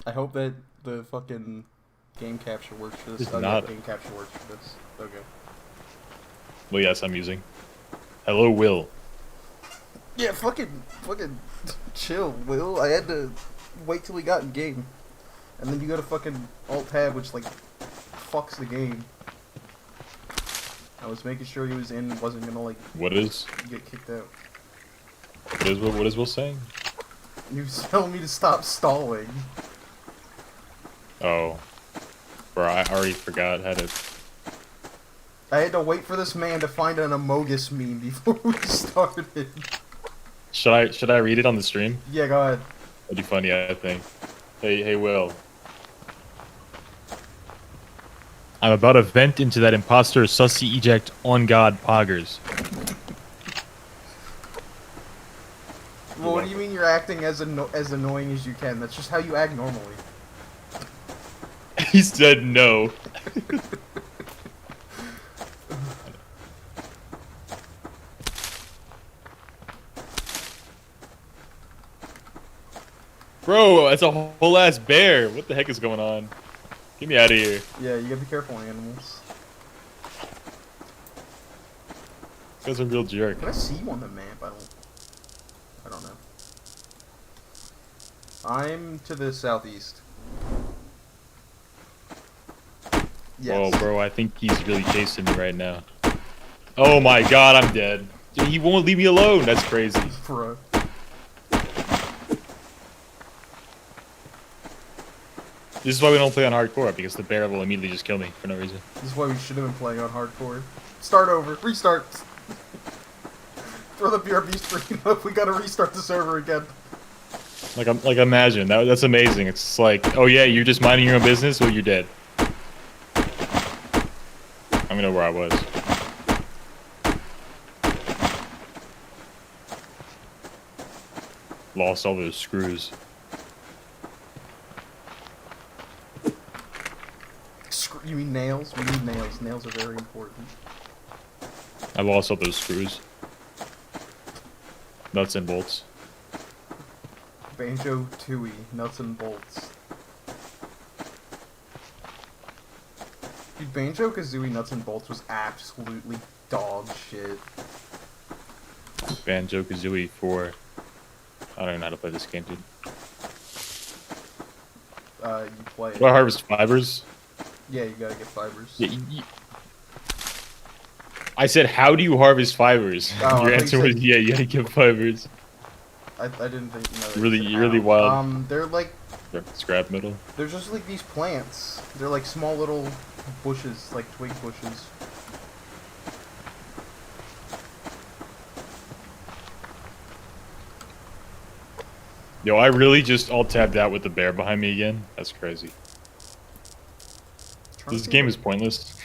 I hope that the fucking game capture works for this. It's Oh, not. yeah, game capture works for this. Okay. Well, yes, I'm using. Hello, Will. Yeah, fucking chill, Will. I had to wait till we got in game. And then you go to fucking Alt-Tab, which, like, fucks the game. I was making sure he was in, wasn't gonna, like, What is? get kicked out. What is Will saying? He was telling me to stop stalling. Oh. Bro, I already forgot how to... I had to wait for this man to find an Amogus meme before we started. Should I read it on the stream? Yeah, go ahead. That'd be funny, I think. Hey, Will. I'm about to vent into that imposter sussy eject on God poggers. Well, what do you mean you're acting as annoying as you can? That's just how you act normally. He said no. Bro, that's a whole ass bear. What the heck is going on? Get me out of here. Yeah, you gotta be careful, animals. This guy's a real jerk. Can I see you on the map? I don't know. I'm to the southeast. Yes. Whoa, bro, I think he's really chasing me right now. Oh my god, I'm dead. Dude, he won't leave me alone. That's crazy. Bro. This is why we don't play on hardcore, because the bear will immediately just kill me for no reason. This is why we should have been playing on hardcore. Start over. Restart. Throw the BRB stream up. We gotta restart the server again. Like imagine that's amazing. It's like, oh yeah, you're just minding your own business, well you're dead. I don't know where I was. Lost all those screws. You mean nails? We need nails. Nails are very important. I lost all those screws. Nuts and bolts. Banjo Tooie, nuts and bolts. Dude, Banjo Kazooie Nuts and Bolts was absolutely dog shit. Banjo Kazooie 4. I don't even know how to play this game, dude. You play it. Do I harvest fibers? Yeah, you gotta get fibers. Yeah, I said, how do you harvest fibers? Oh, Your answer was, yeah, you gotta get fibers. I didn't think, you know, You're really wild. They're like... Scrap metal? They're just like these plants. They're like small little bushes, like twig bushes. Yo, I really just alt-tabbed out with the bear behind me again. That's crazy. This game is pointless.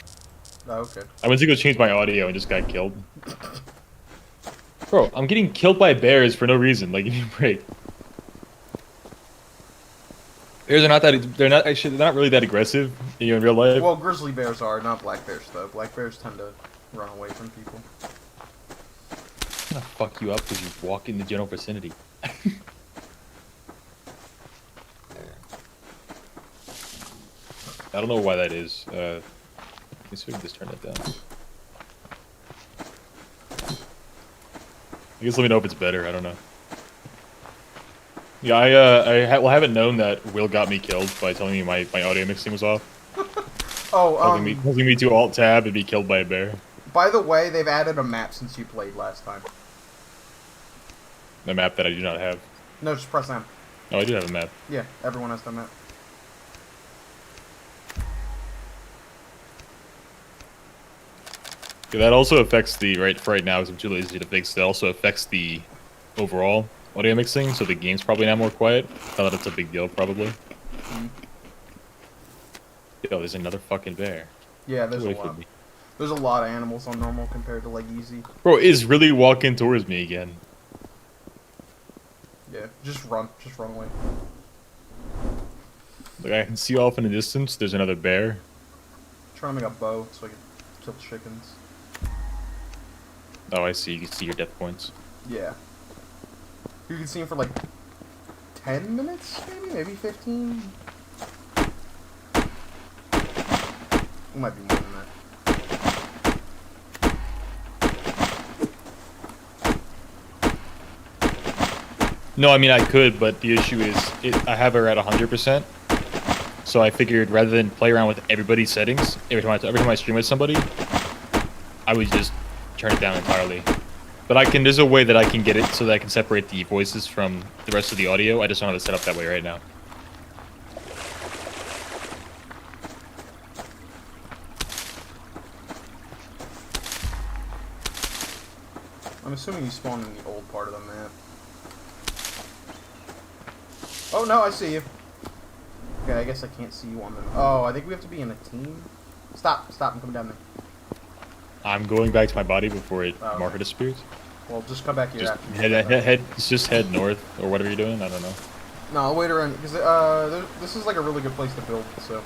Oh, okay. I went to go change my audio and just got killed. Bro, I'm getting killed by bears for no reason. Like, give me a break. Bears are not that. They're not actually. They're not really that aggressive. You know, in real life. Well, grizzly bears are, not black bears though. Black bears tend to run away from people. I'm gonna fuck you up because you walk in the general vicinity. I don't know why that is. Let me see if we can just turn it down. I guess let me know if it's better. I don't know. Yeah, I haven't known that Will got me killed by telling me my audio mixing was off. Oh, Causing me to alt tab and be killed by a bear. By the way, they've added a map since you played last time. A map that I do not have. No, just press M. Oh, I do have a map. Yeah, everyone has that map. Yeah, that also affects the right now, because I'm too lazy to fix. That also affects the overall audio mixing, so the game's probably now more quiet. Not that it's a big deal, probably. Yo, there's another fucking bear. Yeah, there's a lot. There's a lot of animals on normal compared to like easy. Bro, is really walking towards me again. Yeah, just run away. Like I can see off in the distance. There's another bear. Trying to make a bow so I can kill chickens. Oh, I see. You can see your death points. Yeah. You can see him for like 10 minutes, maybe 15. It might be more than that. No, I mean I could, but the issue is I have her at 100%. So I figured rather than play around with everybody's settings every time I stream with somebody, I would just turn it down entirely. But there's a way that I can get it so that I can separate the voices from the rest of the audio. I just don't have it set up that way right now. I'm assuming you spawn in the old part of the map. Oh no, I see you. Okay, I guess I can't see you on the... Oh, I think we have to be in a team. Stop, I'm coming down there. I'm going back to my body before it marker disappears. Well, just come back here Just after. just head north or whatever you're doing. I don't know. No, I'll wait around because this is like a really good place to build. So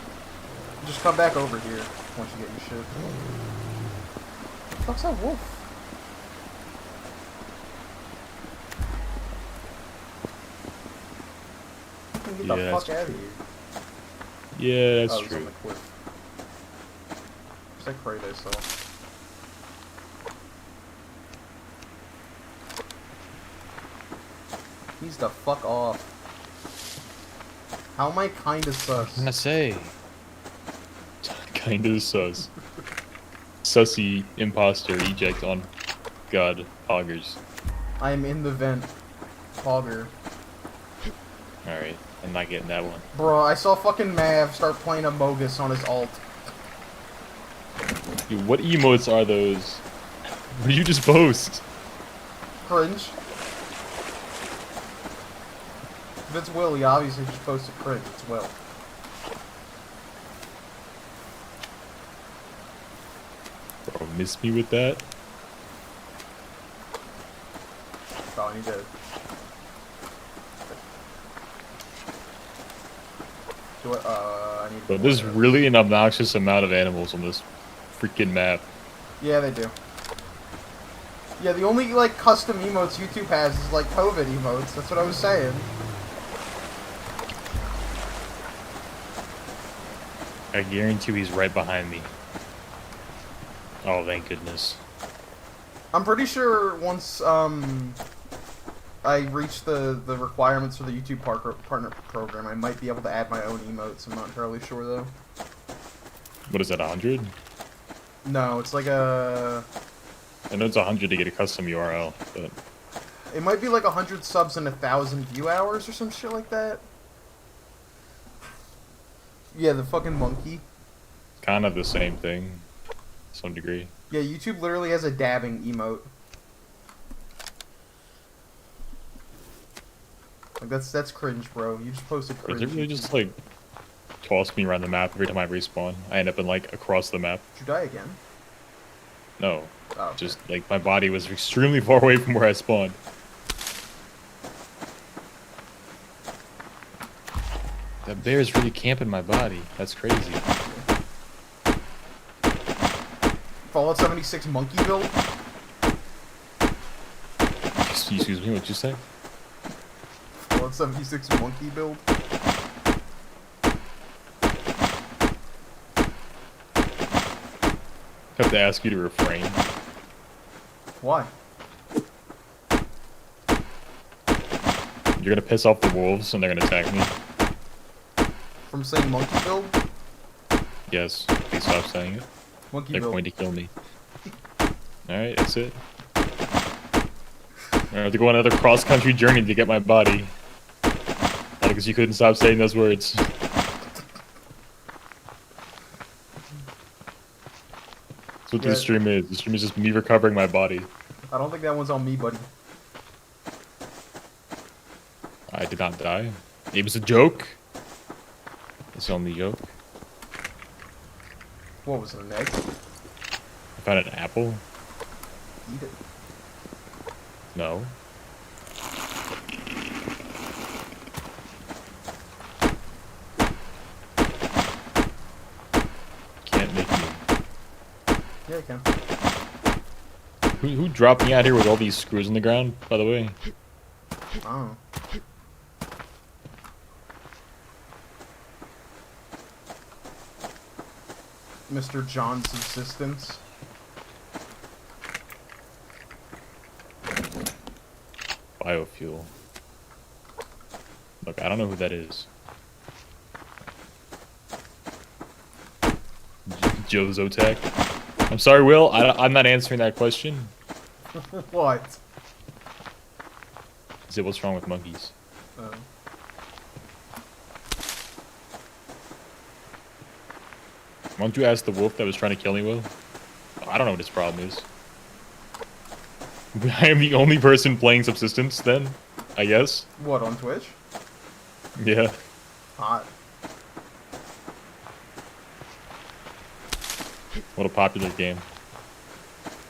just come back over here once you get your shit. What the fuck's that wolf? Get the fuck out of here. Yeah, that's true. On the cliff. What's that crate I saw? He's the fuck off. How am I kinda sus? I'm gonna say. Kinda sus. Sussy imposter eject on God poggers. I am in the vent. Pogger. Alright, I'm not getting that one. Bro, I saw fucking Mav start playing Amogus on his alt. Dude, what emotes are those? What did you just post? Cringe. If it's Will, he obviously just posted cringe. It's Will. Bro, miss me with that? Oh, he did. Do it, I need... But there's really an obnoxious amount of animals on this freaking map. Yeah, they do. Yeah, the only, like, custom emotes YouTube has is, like, COVID emotes. That's what I was saying. I guarantee he's right behind me. Oh, thank goodness. I'm pretty sure once, I reach the requirements for the YouTube partner program, I might be able to add my own emotes. I'm not entirely sure, though. What is that, 100? No, it's like a... I know it's 100 to get a custom URL, but... It might be like 100 subs and 1,000 view hours or some shit like that. Yeah, the fucking monkey. Kind of the same thing, to some degree. Yeah, YouTube literally has a dabbing emote. Like, that's cringe, bro. You just posted cringe. Does it really just, like, toss me around the map every time I respawn? I end up in, like, across the map. Did you die again? No. Oh, okay. Just, like, my body was extremely far away from where I spawned. That bear's really camping my body. That's crazy. Fallout 76 monkey build? Excuse me, what'd you say? Fallout 76 monkey build? I have to ask you to refrain. Why? You're gonna piss off the wolves and they're gonna attack me. From saying monkey build? Yes, please stop saying it. Monkey They're build. going to kill me. Alright, that's it. I have to go on another cross-country journey to get my body. Because you couldn't stop saying those words. That's what this stream is. This stream is just me recovering my body. I don't think that one's on me, buddy. I did not die. It was a joke. It's only a joke. What was it, an egg? I found an apple. Eat it. No. Can't make me. Yeah, I can. Who dropped me out here with all these screws in the ground, by the way? I don't know. Mr. John Subsistence. Biofuel. Look, I don't know who that is. Joe Zotac. I'm sorry, Will. I'm not answering that question. What? Is it what's wrong with monkeys? Why don't you ask the wolf that was trying to kill me, Will? I don't know what his problem is. I am the only person playing Subsistence, then, I guess. What, on Twitch? Yeah. Hot. What a popular game.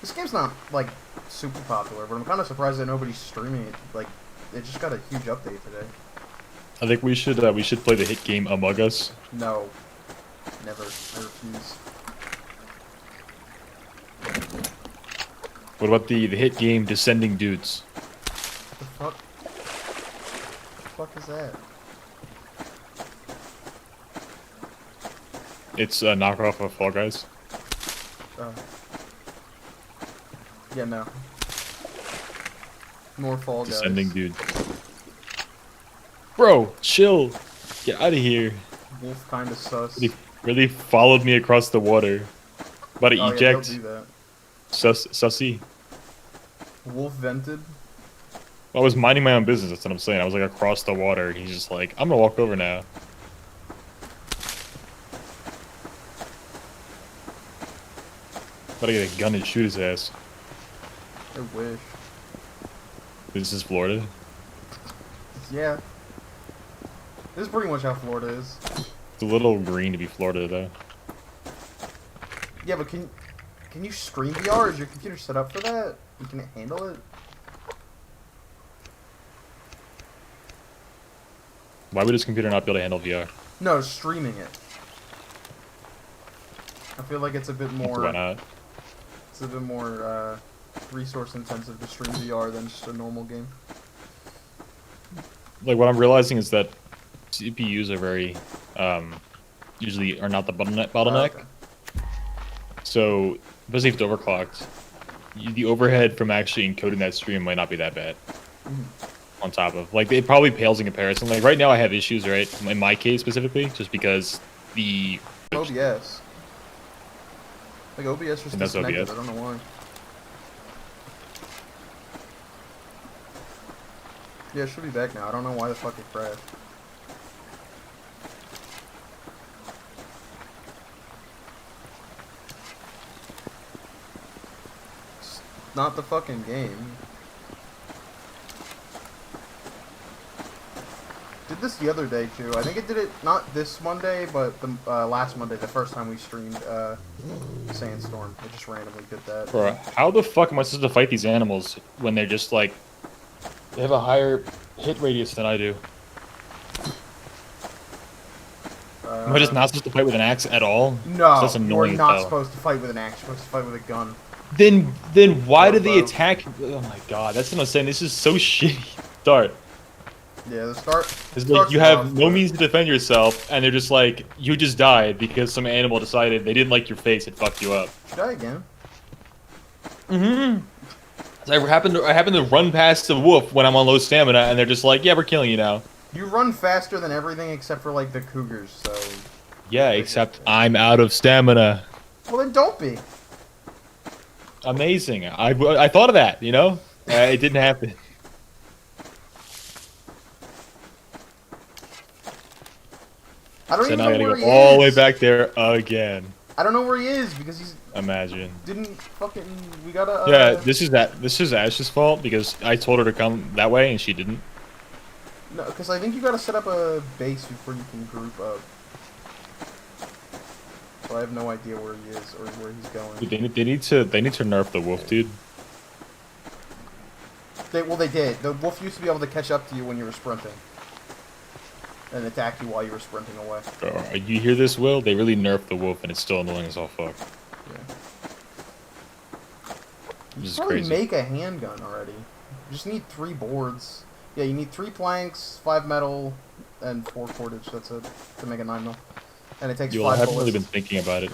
This game's not, like, super popular, but I'm kind of surprised that nobody's streaming it. Like, it just got a huge update today. I think we should play the hit game Among Us. No. Never. I refuse. What about the hit game Descending Dudes? The fuck? The fuck is that? It's a knockoff of Fall Guys. Yeah, no. More Fall Guys. Descending Dudes. Bro, chill. Get out of here. Wolf kinda sus. Really followed me across the water. About to eject. Yeah, don't do that. Sussy. Wolf vented. I was minding my own business, that's what I'm saying. I was like across the water, and he's just like, I'm gonna walk over now. Gotta get a gun and shoot his ass. I wish. This is Florida? Yeah. This is pretty much how Florida is. It's a little green to be Florida, though. Yeah, but can you stream VR? Is your computer set up for that? Can it handle it? Why would his computer not be able to handle VR? No, streaming it. I feel like it's a bit more... Why not? It's a bit more, resource intensive to stream VR than just a normal game. Like, what I'm realizing is that CPUs are very, usually are not the bottleneck. Okay. So, especially if it's overclocked, the overhead from actually encoding that stream might not be that bad. Mm-hmm. On top of, like, it probably pales in comparison. Like, right now I have issues, right? In my case specifically, just because the... OBS. Like, OBS was disconnected, OBS. I don't know why. Yeah, it should be back now. I don't know why the fuck it crashed. It's not the fucking game. Did this the other day too. I think it did it not this Monday, but the last Monday, the first time we streamed Sandstorm. It just randomly did that. Bro, how the fuck am I supposed to fight these animals when they're just like... They have a higher hit radius than I do. Am I just not supposed to fight with an axe at all? 'Cause No, that's you are annoying as not hell. supposed to fight with an axe. You're supposed to fight with a gun. Then why Or do they bow. attack? Oh my god, that's what I'm saying. This is so shitty. Start. Yeah, the start. It's like Start's you have rough, no but- means to defend yourself, and they're just like, you just died because some animal decided they didn't like your face and fucked you up. Try again. Mm-hmm. So I happened to run past the wolf when I'm on low stamina, and they're just like, yeah, we're killing you now. You run faster than everything except for like the cougars, so. Yeah, except I'm out of stamina. Well, then don't be. Amazing. I thought of that, you know? It didn't happen. I don't So even now I know gotta where go he all the way is. back there again. I don't know where he is because he's Imagine. didn't fucking. We gotta. Yeah, this is Ash's fault because I told her to come that way and she didn't. No, because I think you gotta set up a base before you can group up. So I have no idea where he is or where he's going. Dude, they need to nerf the wolf, dude. They did. The wolf used to be able to catch up to you when you were sprinting. And attack you while you were sprinting away. You hear this, Will? They really nerfed the wolf and it's still annoying as all fuck. Yeah. You This is should probably crazy. make a handgun already. You just need 3 boards. Yeah, you need 3 planks, 5 metal, and 4 cordage. That's it to make a 9mm. And it takes Yo, I 5 haven't bullets. really been thinking about it.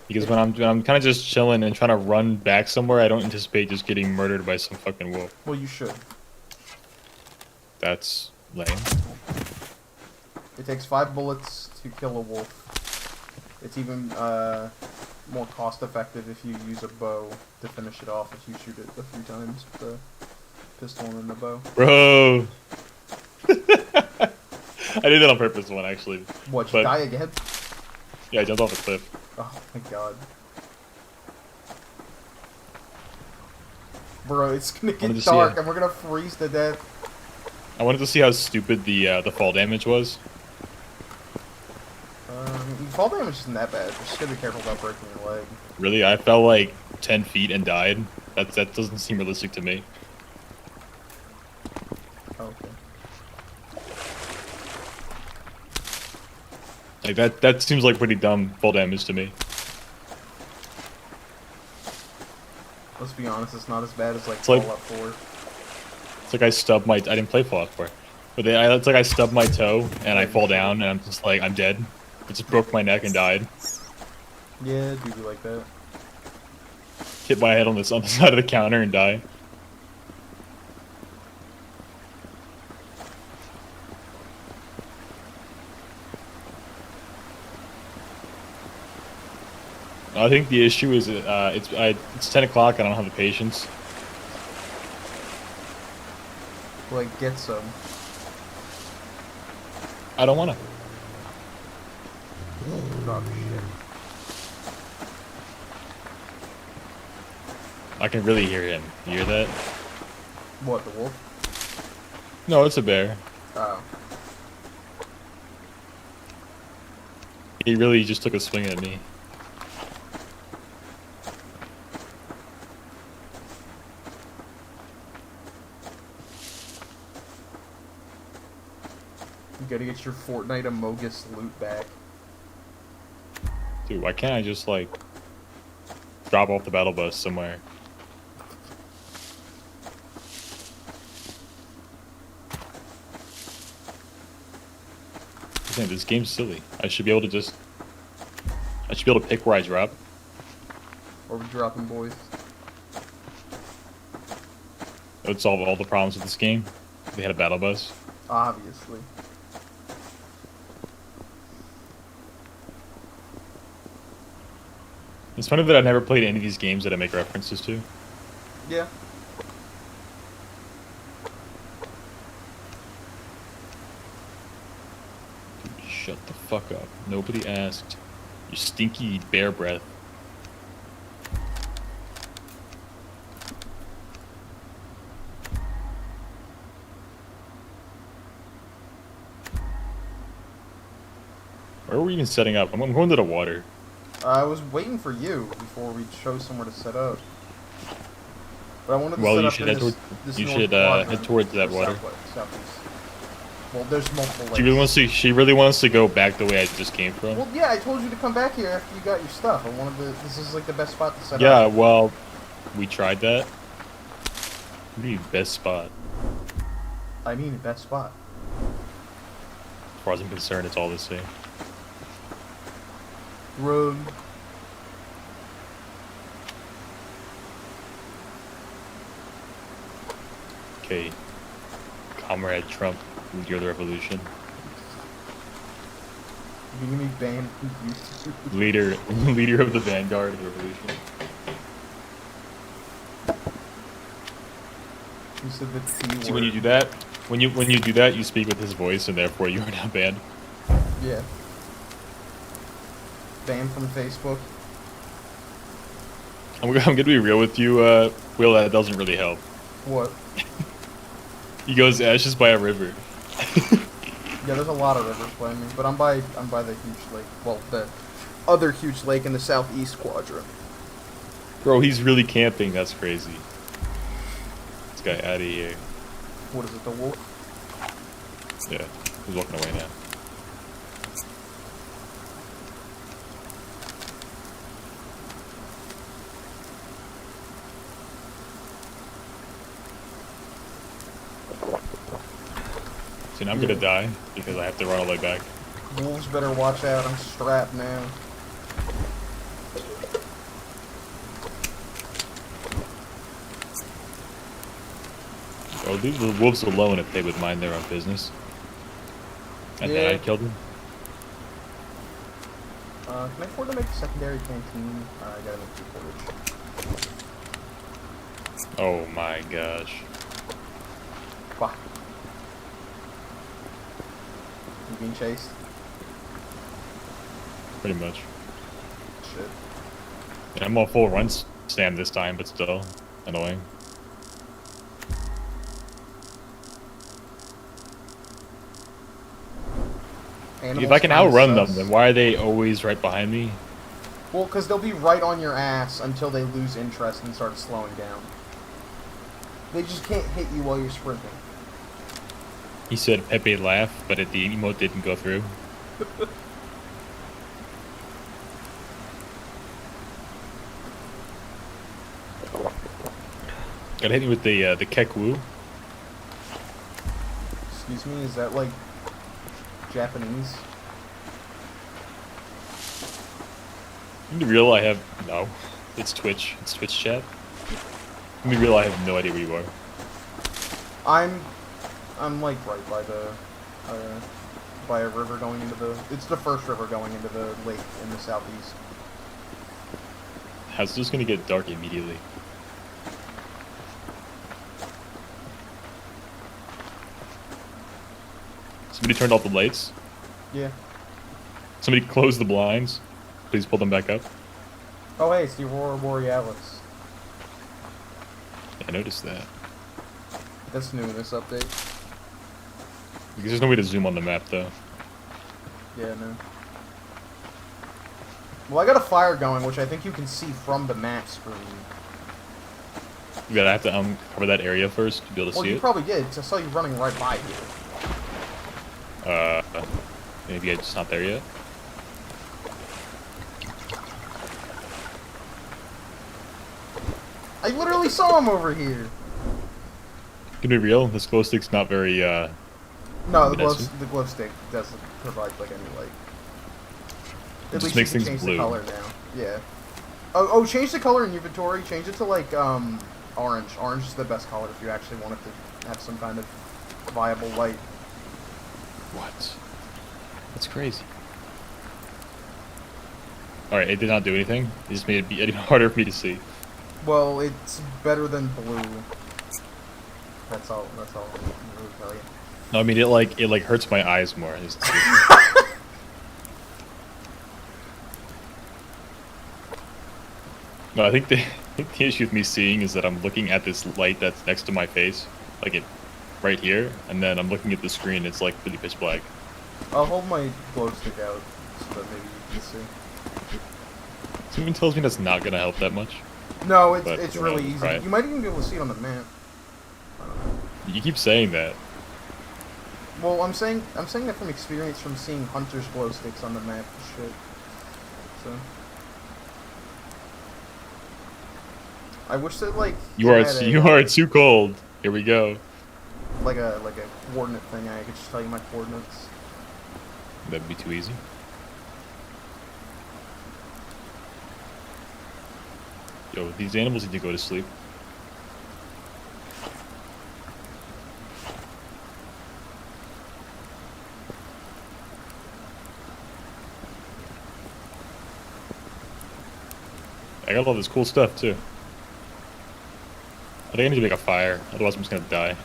Because when I'm kind of just chilling and trying to run back somewhere, I don't anticipate just getting murdered by some fucking wolf. Well, you should. That's lame. It takes 5 bullets to kill a wolf. It's even more cost effective if you use a bow to finish it off if you shoot it a few times with the pistol and the bow. Bro! I did that on purpose one, actually. What, you But- die again? Yeah, I jumped off a cliff. Oh my god. Bro, it's gonna Wanted get to see dark it. and we're gonna freeze to death. I wanted to see how stupid the fall damage was. Fall damage isn't that bad. Just gotta be careful about breaking your leg. Really, I fell like 10 feet and died. That doesn't seem realistic to me. Oh, okay. Like that seems like pretty dumb fall damage to me. Let's be honest, it's not as bad as like It's like- Fallout 4. It's like I stubbed my. I didn't play Fallout 4, but it's like I stubbed my toe and I fall down and I'm just like I'm dead. It just broke my neck and died. Yeah, it do be like that. Hit my head on the side of the counter and die. I think the issue is it's 10 o'clock. I don't have the patience. Like, get some. I don't want to. Oh, shit. I can really hear him. You hear that? What, the wolf? No, it's a bear. Oh. He really just took a swing at me. You gotta get your Fortnite Amogus loot back. Dude, why can't I just like drop off the battle bus somewhere? I'm saying, this game's silly. I should be able to pick where I drop. Or we dropping boys. That would solve all the problems with this game. They had a battle bus. Obviously. It's funny that I've never played any of these games that I make references to. Yeah. Dude, shut the fuck up. Nobody asked. You stinky bear breath. Where are we even setting up? I'm going to the water. I was waiting for you before we chose somewhere to set up. But I wanted to Well, set you up should in head this, toward- this you north should, quadrant, head towards that or water. southwest, southeast. Well, there's multiple lakes. She really wants to go back the way I just came from. Well, yeah, I told you to come back here after you got your stuff. I wanted to. This is like the best spot to set up. Yeah, well, we tried that. What do you mean best spot? I mean, best spot. As far as I'm concerned, it's all the same. Run. Okay, Comrade Trump, leader of the revolution. You gonna be banned. Leader of the vanguard of the revolution. You said the T See, word. when you do that, when you do that, you speak with his voice, and therefore you are now banned. Yeah. Banned from Facebook. I'm gonna be real with you, Will. That doesn't really help. What? He goes ashes by a river. Yeah, there's a lot of rivers by me, but I'm by the huge lake. Well, the other huge lake in the southeast quadrant. Bro, he's really camping. That's crazy. This guy out of here. What is it, the wolf? Yeah, he's walking away now. See, now I'm gonna die because I have to run all the way back. Wolves better watch out. I'm strapped now. Bro, leave the wolves alone if they would mind their own business. And then I killed them. Can I afford to make a secondary canteen? I gotta make 2 portage. Oh my gosh. Fuck. You being chased? Pretty much. Shit. Yeah, I'm on full run stand this time, but still annoying. Animals If I can kinda outrun them, sus. then why are they always right behind me? Well, because they'll be right on your ass until they lose interest and start slowing down. They just can't hit you while you're sprinting. He said Pepe laugh, but the emote didn't go through. Got hit me with the Kekwu. Excuse me, is that like Japanese? You can real I have no. It's Twitch. It's Twitch chat. You can real I have no idea where you are. I'm like right by a river going into the. It's the first river going into the lake in the southeast. How's this gonna get dark immediately? Somebody turned off the lights. Yeah. Somebody closed the blinds. Please pull them back up. Oh hey, it's the Aurora Borealis. Yeah, I noticed that. That's new in this update. Because there's no way to zoom on the map though. Yeah, no. Well, I got a fire going, which I think you can see from the map screen. You gotta have to cover that area first to be able to Well, see you it. probably did, 'cause I saw you running right by here. Maybe I'm just not there yet. I literally saw him over here. Gonna be real, this glow stick's not very, No, the luminescent. glow stick doesn't provide like any light. It At just least makes you things can change blue. the color now. Yeah. Oh, change the color in inventory. Change it to like orange. Orange is the best color if you actually want it to have some kind of viable light. What? That's crazy. Alright, it did not do anything. It just made it be even harder for me to see. Well, it's better than blue. That's all. That's all I can really tell you. No, I mean it like hurts my eyes more. No, I think the issue with me seeing is that I'm looking at this light that's next to my face, like it right here, and then I'm looking at the screen. It's like really pitch black. I'll hold my glow stick out so that maybe you can see. Something tells me that's not gonna help that much. No, it's But, it's you know, really easy. right. You might even be able to see it on the map. I don't know. You keep saying that. Well, I'm saying that from experience from seeing hunters glow sticks on the map and shit. So I wish that like You it are had you a are too cold. Here we go. like a coordinate thing. I could just tell you my coordinates. That'd be too easy. Yo, these animals need to go to sleep. I got all this cool stuff too. I think I need to make a fire, otherwise I'm just gonna die.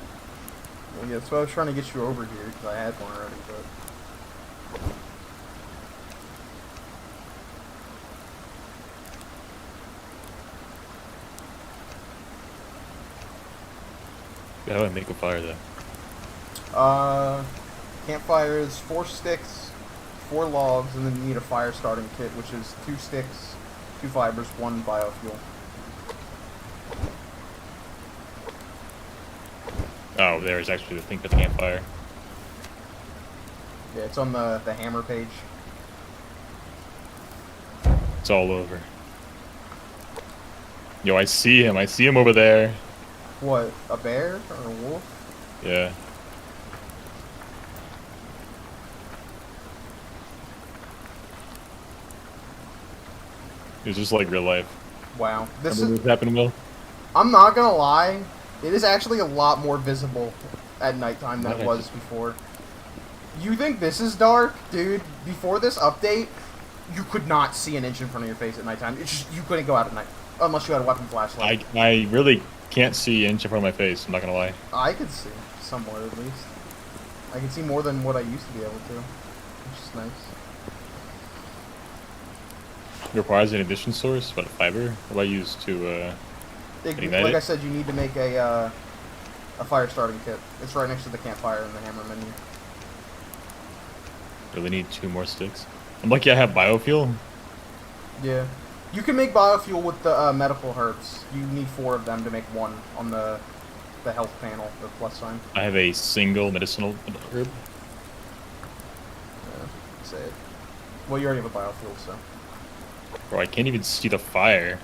Well, yeah, that's why I was trying to get you over here because I had one already, but. How do I make a fire though? Campfire is 4 sticks, 4 logs, and then you need a fire starting kit, which is 2 sticks, 2 fibers, 1 biofuel. Oh, there's actually the thing for the campfire. Yeah, it's on the hammer page. It's all over. Yo, I see him. I see him over there. What, a bear or a wolf? Yeah. It was just like real life. Wow. This Remember is. what happened, Will? I'm not gonna lie. It is actually a lot more visible at nighttime than it was before. You think this is dark? Dude, before this update, you could not see an inch in front of your face at nighttime. It's just, you couldn't go out at night. Unless you had a weapon flashlight. I really can't see an inch in front of my face, I'm not gonna lie. I could see, somewhere at least. I can see more than what I used to be able to. Which is nice. It requires an addition source, but a fiber? What do I use to, ignite like it? I said, you need to make a fire starting kit. It's right next to the campfire in the hammer menu. Really need 2 more sticks. I'm lucky I have biofuel. Yeah. You can make biofuel with the medical herbs. You need 4 of them to make 1 on the health panel, the plus sign. I have a single medicinal herb. Yeah, say it. Well, you already have a biofuel, so. Bro, I can't even see the fire.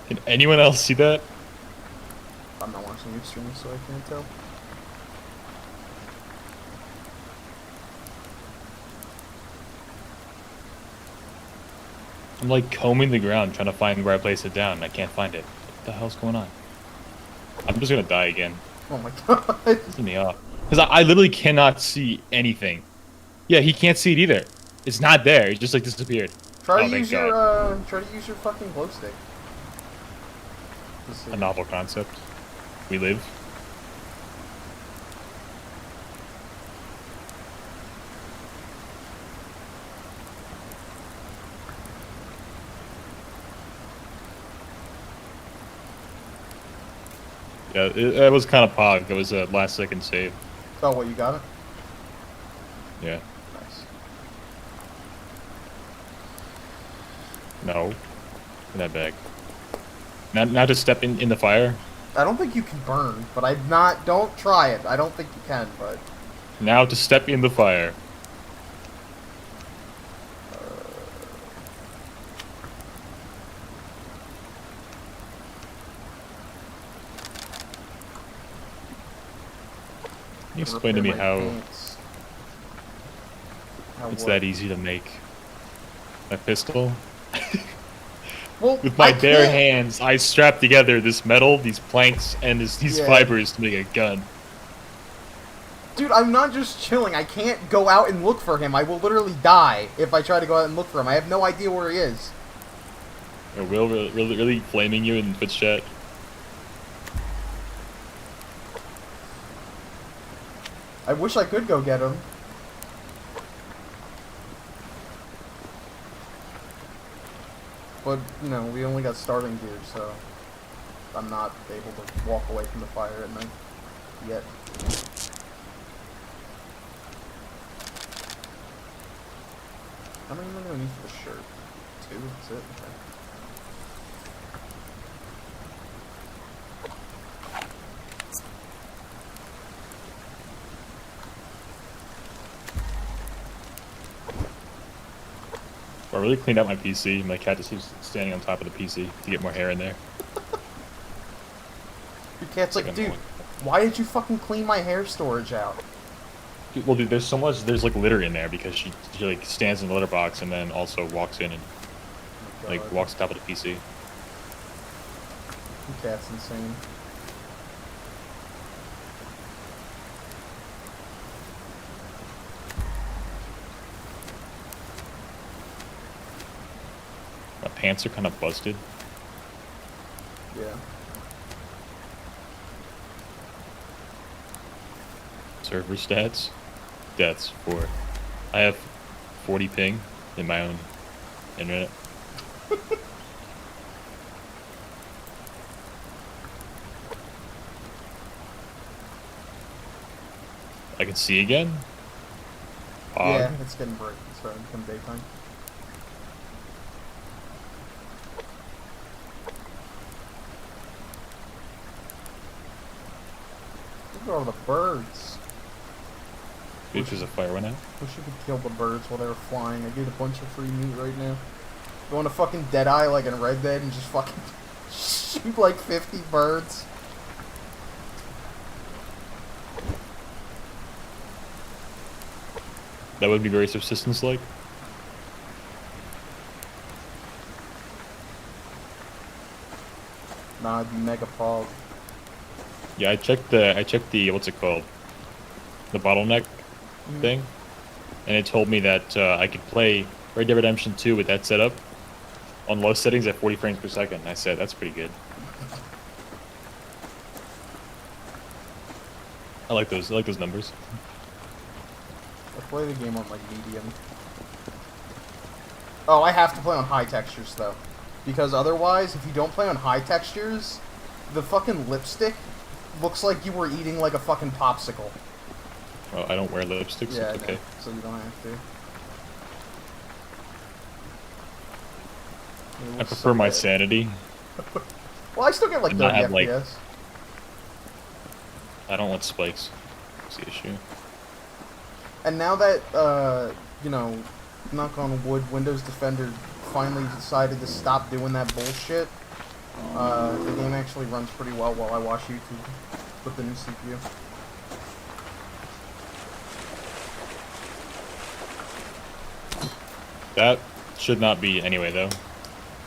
Can anyone else see that? I'm not watching your stream, so I can't tell. I'm like combing the ground trying to find where I place it down. I can't find it. What the hell's going on? I'm just gonna die again. Oh my god. Pissing me off. Because I literally cannot see anything. Yeah, he can't see it either. It's not there. It just like disappeared. Try Oh, to use thank your try to use your fucking glow stick. Let's see. A novel concept. We live. Yeah, it was kind of pog. It was a last second save. Oh, what, you got it? Yeah. Nice. No. In that bag. Now to step in the fire. I don't think you can burn, but don't try it. I don't think you can, but. Now to step in the fire. Can you explain to me how it's what? that easy to make a pistol? Well, With my I bare can't- hands, I strap together this metal, these planks, and these Yeah. fibers to make a gun. Dude, I'm not just chilling. I can't go out and look for him. I will literally die if I try to go out and look for him. I have no idea where he is. Are Will really flaming you in Twitch chat? I wish I could go get him. But, you know, we only got starting gear, so I'm not able to walk away from the fire at night yet. How many am I going to need for the shirt? 2? That's it? Okay. I really cleaned out my PC. My cat just keeps standing on top of the PC to get more hair in there. Your cat's like, dude, why did you fucking clean my hair storage out? Well, dude, there's so much. There's like litter in there because she like stands in the litter box and then also walks in and like walks on top of the PC. Your cat's insane. My pants are kind of busted. Yeah. Server stats. Deaths 4. I have 40 ping in my own internet. I can see again. Yeah, it's getting bright. It's starting to become daytime. Look at all the birds. Bitch, there's a fire went out. Wish you could kill the birds while they were flying. I get a bunch of free meat right now. Go on a fucking Deadeye like in Red Dead and just fucking shoot like 50 birds. That would be very Subsistence-like. Nah, it'd be mega fog. Yeah, I checked the what's it called? The bottleneck thing, and it told me that I could play Red Dead Redemption 2 with that setup on low settings at 40 frames per second. And I said that's pretty good. I like those numbers. I play the game on like medium. Oh, I have to play on high textures though, because otherwise, if you don't play on high textures, the fucking lipstick looks like you were eating like a fucking popsicle. Well, I don't wear lipsticks. Yeah, it's okay. no, so you don't have to. I prefer my sanity. Well, I still get like 30 I have, FPS. I don't want spikes. That's the issue. And now that, you know, knock on wood, Windows Defender finally decided to stop doing that bullshit, the game actually runs pretty well while I watch YouTube with the new CPU. That should not be anyway, though.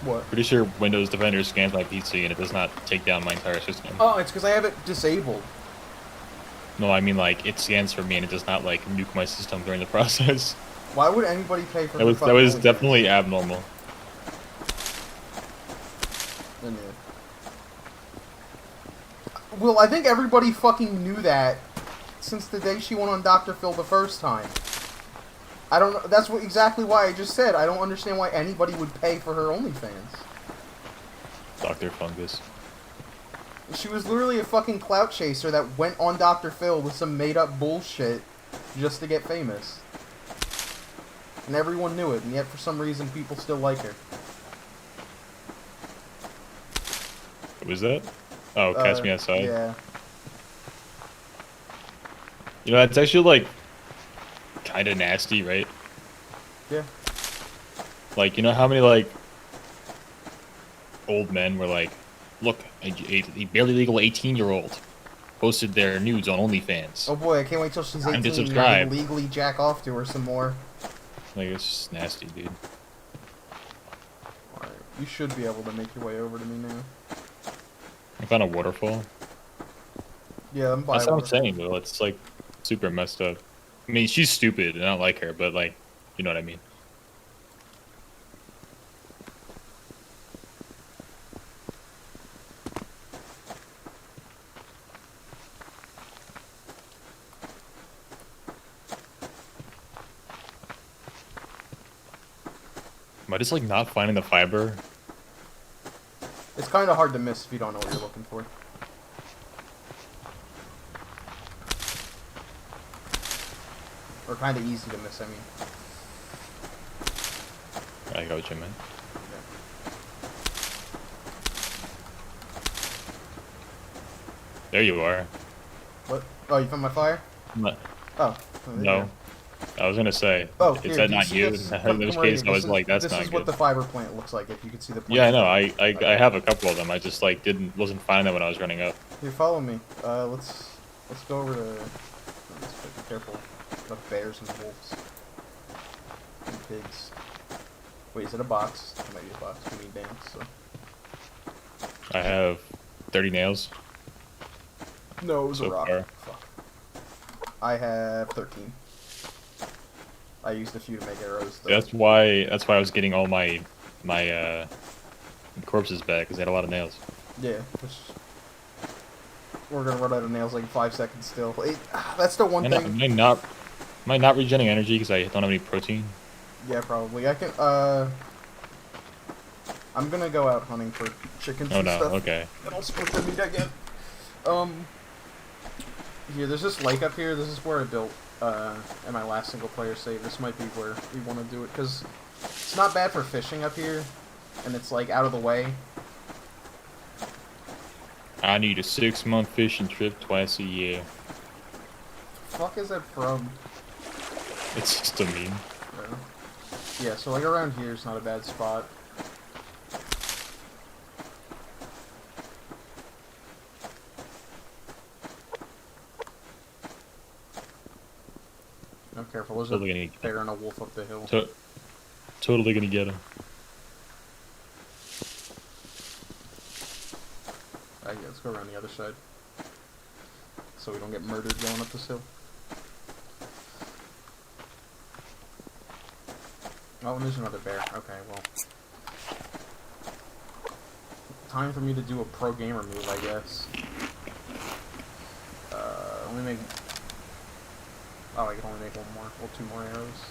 What? Pretty sure Windows Defender scans my PC and it does not take down my entire system. Oh, it's because I have it disabled. No, I mean like it scans for me and it does not like nuke my system during the process. Why would anybody pay for That was definitely abnormal. Anyway. Well, I think everybody fucking knew that since the day she went on Dr. Phil the first time. I don't know. That's exactly why I just said. I don't understand why anybody would pay for her OnlyFans. Dr. Fungus. She was literally a fucking clout chaser that went on Dr. Phil with some made-up bullshit just to get famous. And everyone knew it, and yet for some reason people still like her. What was that? Oh, Catch Me Outside? Yeah. You know, that's actually like kind of nasty, right? Yeah. Like, you know how many like old men were like, look, a barely legal 18-year-old posted their nudes on OnlyFans. Oh boy, I can't wait till she's 18 Time to and subscribe. I can legally jack off to her some more. Like, it's just nasty, dude. Alright, you should be able to make your way over to me now. I found a waterfall. Yeah, I'm by That's what I'm saying, though. It's like super messed up. I mean, she's stupid, and I don't like her, but like, you know what I mean. Am I just like not finding the fiber? It's kind of hard to miss if you don't know what you're looking for. Or kind of easy to miss, I mean. I got what you meant. There you are. What? Oh, you found my fire? What? Oh. There you No. go. I was gonna say, Oh, is here, that do you not see you? this? In those cases, I was like, that's this not is what good. the fiber plant looks like. If you could see the plant. Yeah, I know. I Okay. have a couple of them. I just like wasn't finding them when I was running up. Here, follow me. Let's go over to. Let's be careful. The bears and wolves and pigs. Wait, is it a box? It might be a box. We need dance. So. I have 30 nails. No, it was So a rock. far. Fuck. I have 13. I used a few to make arrows. Though. That's why I was getting all my corpses back because they had a lot of nails. Yeah, which we're gonna run out of nails like in 5 seconds still. That's the one thing. Am I not regenerating energy because I don't have any protein? Yeah, probably. I can. I'm gonna go out hunting for chickens Oh and no, stuff. okay. And I'll split the meat again. Here, there's this lake up here. This is where I built in my last single player save. This might be where we want to do it because it's not bad for fishing up here, and it's like out of the way. I need a 6-month fishing trip twice a year. Fuck is that from? It's just a meme. Yeah, so like around here is not a bad spot. No, careful. There's a bear and a wolf up the hill. Totally gonna get him. Alright, yeah, let's go around the other side. So we don't get murdered going up this hill. Oh, and there's another bear. Okay, well. Time for me to do a pro gamer move, I guess. Let me make... Oh, I can only make one more. Well, 2 more arrows.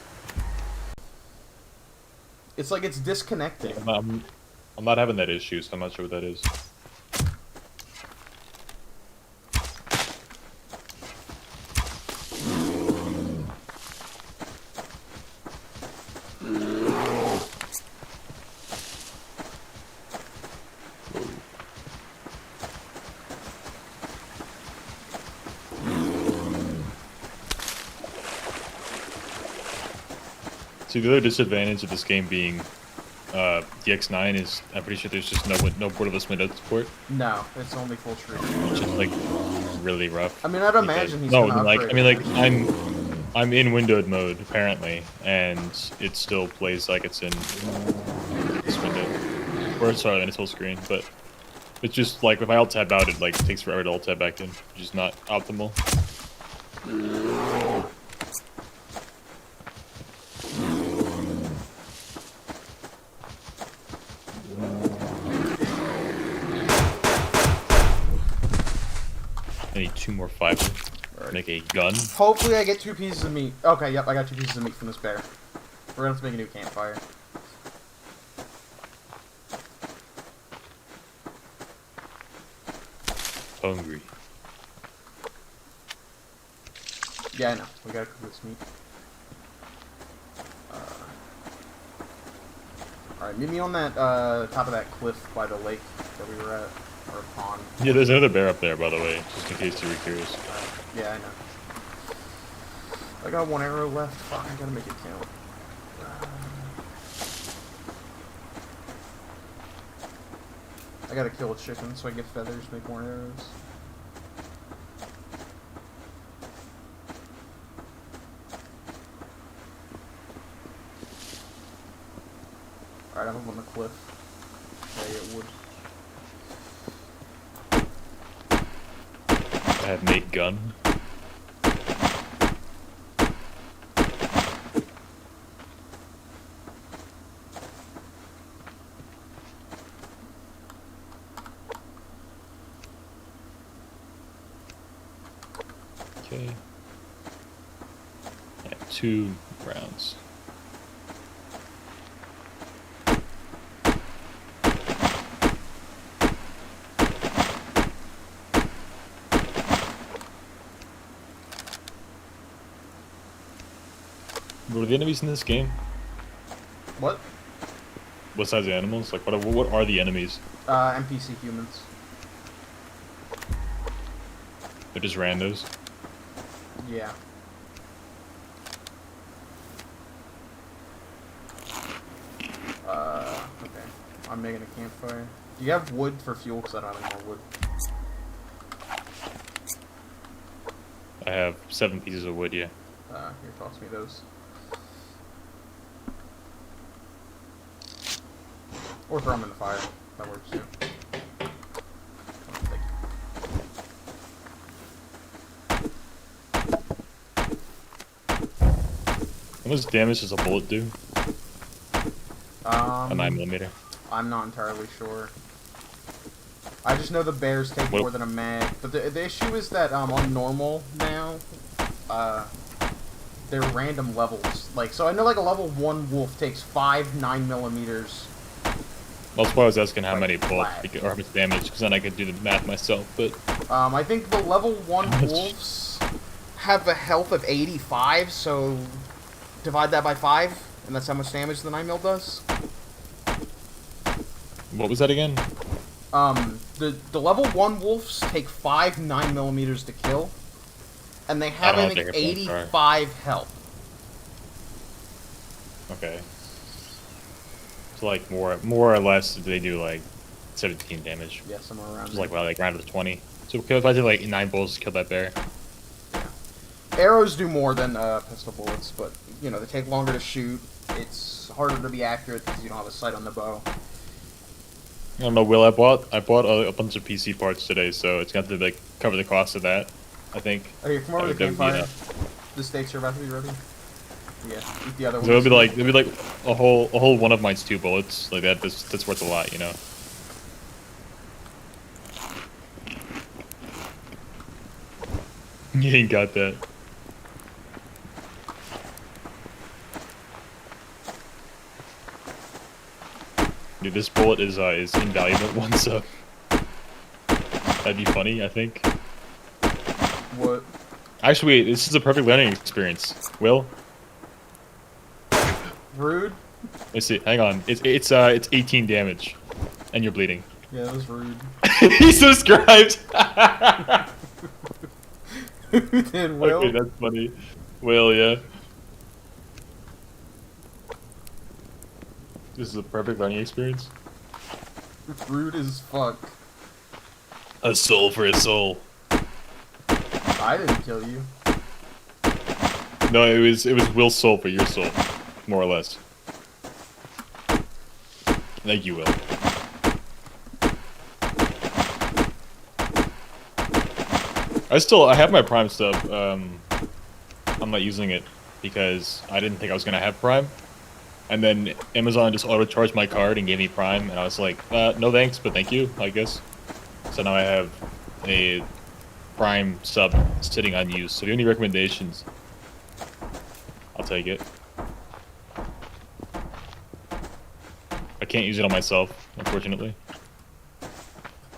It's like it's disconnecting. I'm not having that issue, so I'm not sure what that is. See, the other disadvantage of this game being DX9 is I'm pretty sure there's just no borderless window support. No, it's only full screen. Which is like really rough. I mean, I'd imagine he's no, gonna like upgrade I mean, like I'm in windowed mode apparently, and it still plays like it's in this window, or sorry, in its full screen. But it's just like if I alt tab out, it like takes forever to alt tab back in, which is not optimal. I need 2 more fiber. Right. Make a gun. Hopefully I get 2 pieces of meat. Okay, yep, I got 2 pieces of meat from this bear. We're gonna have to make a new campfire. Hungry. Yeah, I know. We gotta cook this meat. Alright, meet me on that top of that cliff by the lake that we were at. Or pond. Yeah, there's another bear up there, by the way, just in case you were curious. Yeah, I know. I got 1 arrow left. Fuck, I gotta make it count. I gotta kill a chicken so I get feathers, make more arrows. Alright, I'm up on the cliff. Okay, it would. I have made gun. Okay. I have 2 rounds. What are the enemies in this game? What? What size of animals? Like, what are the enemies? NPC humans. They're just randos. Yeah. I'm making a campfire. Do you have wood for fuel? Because I don't have any more wood. I have 7 pieces of wood, yeah. Here, toss me those. Or throw them in the fire. That works too. Oh, thank you. How much damage does a bullet do? A 9mm. I'm not entirely sure. I just know the bears take more than a mag. But the issue is that on normal now, they're random levels. Like, so I know like a level 1 wolf takes 5 9mm. Well, that's why I was asking how Like many bullets or how much damage, because then I could do the math myself. But I think the level 1 wolves have a health of 85, so divide that by 5, and that's how much damage the 9mm does. what was that again? The level 1 wolves take 5 9mm to kill, and they have, I think, 85 health. Okay. So like more or less, they do like 17 damage. Yeah, somewhere around. Just like wow, like round of 20. So if I did like 9 bullets to kill that bear. Yeah. Arrows do more than pistol bullets, but you know they take longer to shoot. It's harder to be accurate because you don't have a sight on the bow. I don't know, Will. I bought a bunch of PC parts today, so it's got to like cover the cost of that. I think. Oh, here, come over to the campfire. The steaks are about to be ready. Yeah, eat the other one. So it'll be like a whole one of mine's 2 bullets like that. That's worth a lot, you know. You ain't got that. Dude, this bullet is invaluable once up. That'd be funny, I think. What? Actually, wait, this is a perfect learning experience. Will? Rude? Let's see. Hang on. It's 18 damage, and you're bleeding. Yeah, that was rude. He subscribed. Who did, Will? Okay, that's funny. Will, yeah. This is a perfect learning experience. Rude as fuck. A soul for a soul. I didn't kill you. No, it was Will's soul for your soul, more or less. Thank you, Will. I have my Prime stub. I'm not using it because I didn't think I was gonna have Prime, and then Amazon just auto-charged my card and gave me Prime, and I was like, no thanks, but thank you, I guess. So now I have a Prime sub sitting unused. So if you have any recommendations, I'll take it. I can't use it on myself, unfortunately.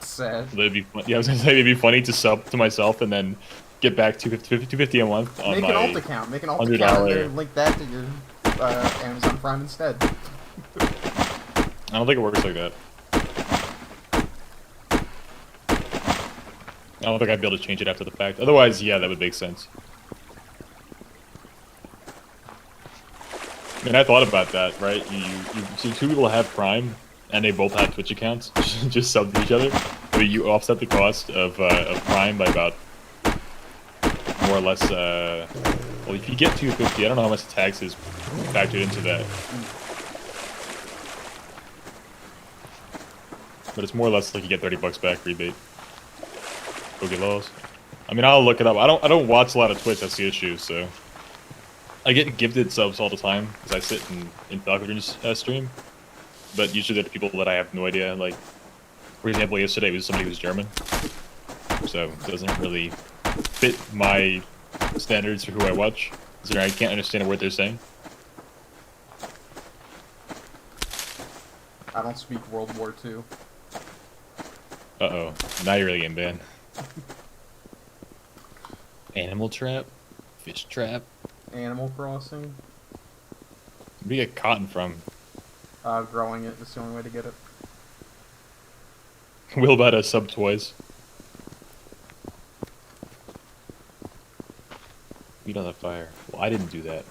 Sad. It'd be fun. Yeah, I was gonna say it'd be funny to sub to myself and then get back $250 a month on Make my an alt account. Make an alt account and then link that to your Amazon Prime instead. I don't think it works like that. I don't think I'd be able to change it after the fact. Otherwise, yeah, that would make sense. I mean, I thought about that, right? You see 2 people have Prime, and they both have Twitch accounts, just sub to each other. But you offset the cost of Prime by about more or less. Well, if you get $250, I don't know how much the tax is factored into that. But it's more or less like you get $30 back rebate. Go get lost. I mean, I'll look it up. I don't watch a lot of Twitch. That's the issue. So I get gifted subs all the time because I sit in Falcon's stream. But usually they're people that I have no idea. Like, for example, yesterday was somebody who's German, so it doesn't really fit my standards for who I watch. So I can't understand a word they're saying. I don't speak World War II. Uh-oh. Now you're really getting banned. Animal trap? Fish trap? Animal Crossing. Where do you get cotton from? Growing it. That's the only way to get it. Will about a sub toys. Feed on the fire. Well, I didn't do that.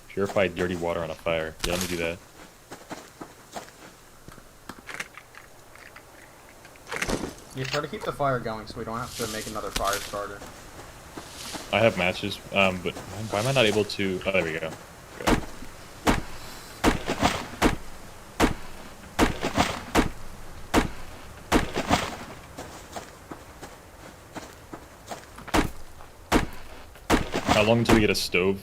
Purify dirty water on a fire. Yeah, let me do that. You try to keep the fire going so we don't have to make another fire starter. I have matches, but why am I not able to? Oh, there we go. Good. How long until we get a stove?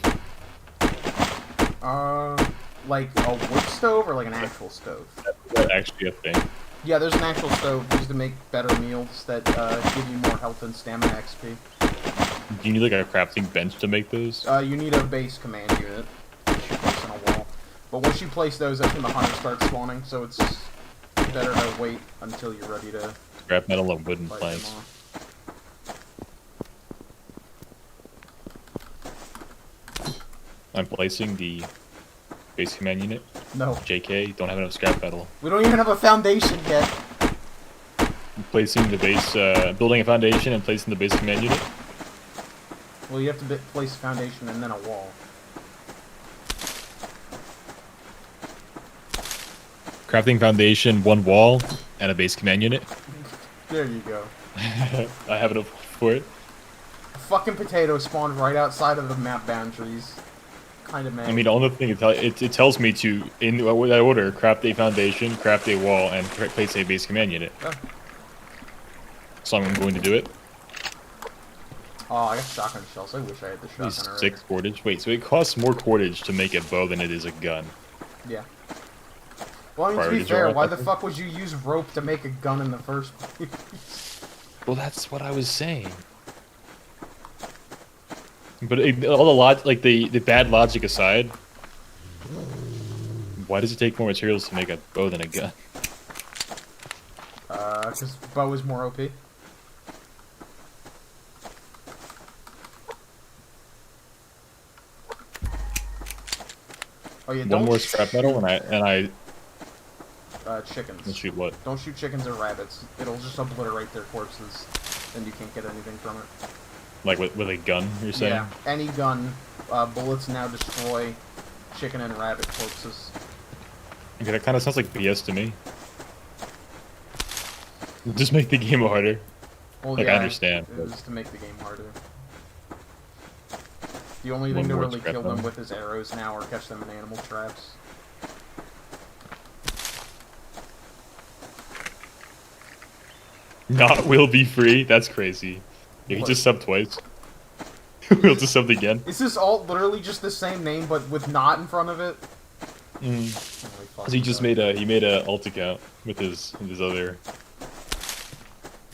Like a wood stove or like an actual stove? That's actually a thing. Yeah, there's an actual stove used to make better meals that give you more health and stamina XP. Do you need like a crafting bench to make those? You need a base command unit, which you place on a wall. But once you place those, that's when the hunters start spawning, so it's better to wait until you're ready to Scrap metal and wooden fight them planks. off. I'm placing the base command unit. No. JK, don't have enough scrap metal. We don't even have a foundation yet. I'm placing the base, building a foundation and placing the base command unit. Well, you have to place a foundation and then a wall. Crafting foundation, one wall, and a base command unit. There you go. I have enough for it. A fucking potato spawned right outside of the map boundaries. Kind of mad. I mean, the only thing it tells me to, in that order, craft a foundation, craft a wall, and place a base command unit. Oh. So I'm going to do it. Oh, I got shotgun shells. I wish I had the shotgun These already. 6 cordage. Wait, so it costs more cordage to make a bow than it is a gun. Yeah. Well, I mean, to be Priorities fair, are why up the there. fuck would you use rope to make a gun in the first place? Well, that's what I was saying. But all the the bad logic aside, why does it take more materials to make a bow than a gun? Because bow is more OP. Oh yeah, One don't more scrap metal, and I chickens. shoot what? Don't shoot chickens or rabbits. It'll just obliterate their corpses, and you can't get anything from it. Like with a gun, you're saying? Yeah, any gun, bullets now destroy chicken and rabbit corpses. Okay, that kind of sounds like BS to me. Just make the game harder. Well, Like, yeah, I understand, it but- was to make the game harder. The only One thing to more really scrap kill them metal. with is arrows now, or catch them in animal traps. Not will be free? That's crazy. Yeah, he What? just subbed twice. We'll just subbed again. Is this all literally just the same name, but with not in front of it? Holy fuck, He just made a alt account with his other.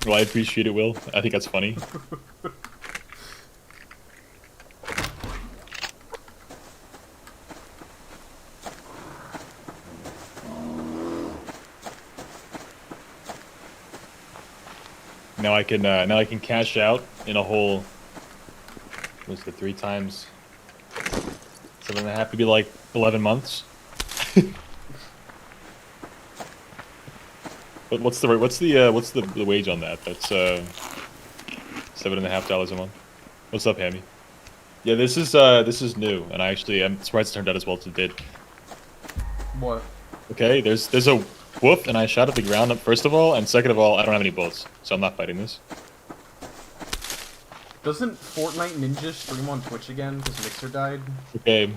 Well, I appreciate it, Will. I think that's funny. Now I can cash out in a whole. What's it? 3 times 7.5 to be like 11 months. But what's the wage on that? That's $7.50 a month. What's up, Hammy? Yeah, this is new, and I'm surprised it turned out as well as it did. What? Okay, there's a woof, and I shot at the ground first of all, and second of all, I don't have any bullets, so I'm not fighting this. Doesn't Fortnite Ninja stream on Twitch again because Mixer died? Okay,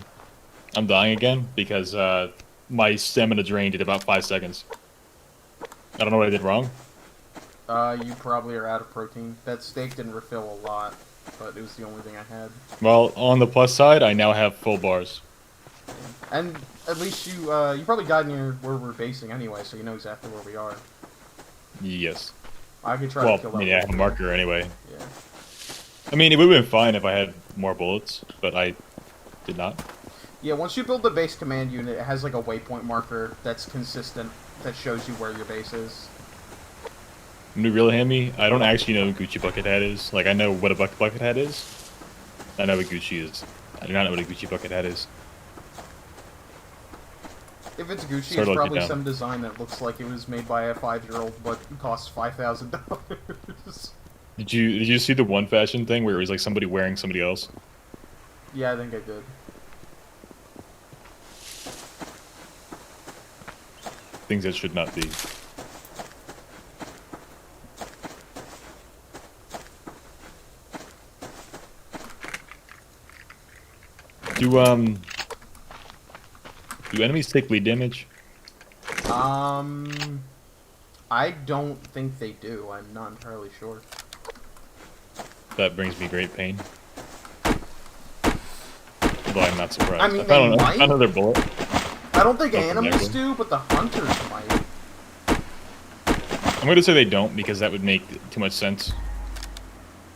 I'm dying again because my stamina drained in about 5 seconds. I don't know what I did wrong. You probably are out of protein. That steak didn't refill a lot, but it was the only thing I had. Well, on the plus side, I now have full bars. And at least you probably got near where we're basing anyway, so you know exactly where we are. Yes. I could try Well, to kill I mean, that yeah, I have a wolf. marker anyway. Yeah. I mean, it would have been fine if I had more bullets, but I did not. Yeah, once you build the base command unit, it has like a waypoint marker that's consistent that shows you where your base is. New real Hammy, I don't actually know what Gucci bucket hat is. Like, I know what a bucket hat is. I know what Gucci is. I do not know what a Gucci bucket hat is. If it's Gucci, Sorry to let it's you probably down. some design that looks like it was made by a 5-year-old, but costs $5,000. Did you see the one fashion thing where it was like somebody wearing somebody else? Yeah, I think I did. Things that should not be. Do enemies take bleed damage? I don't think they do. I'm not entirely sure. That brings me great pain. Although I'm not surprised. I mean, I found, they might. another bullet. I don't think Nothing animals negative. do, but the hunters might. I'm going to say they don't because that would make too much sense.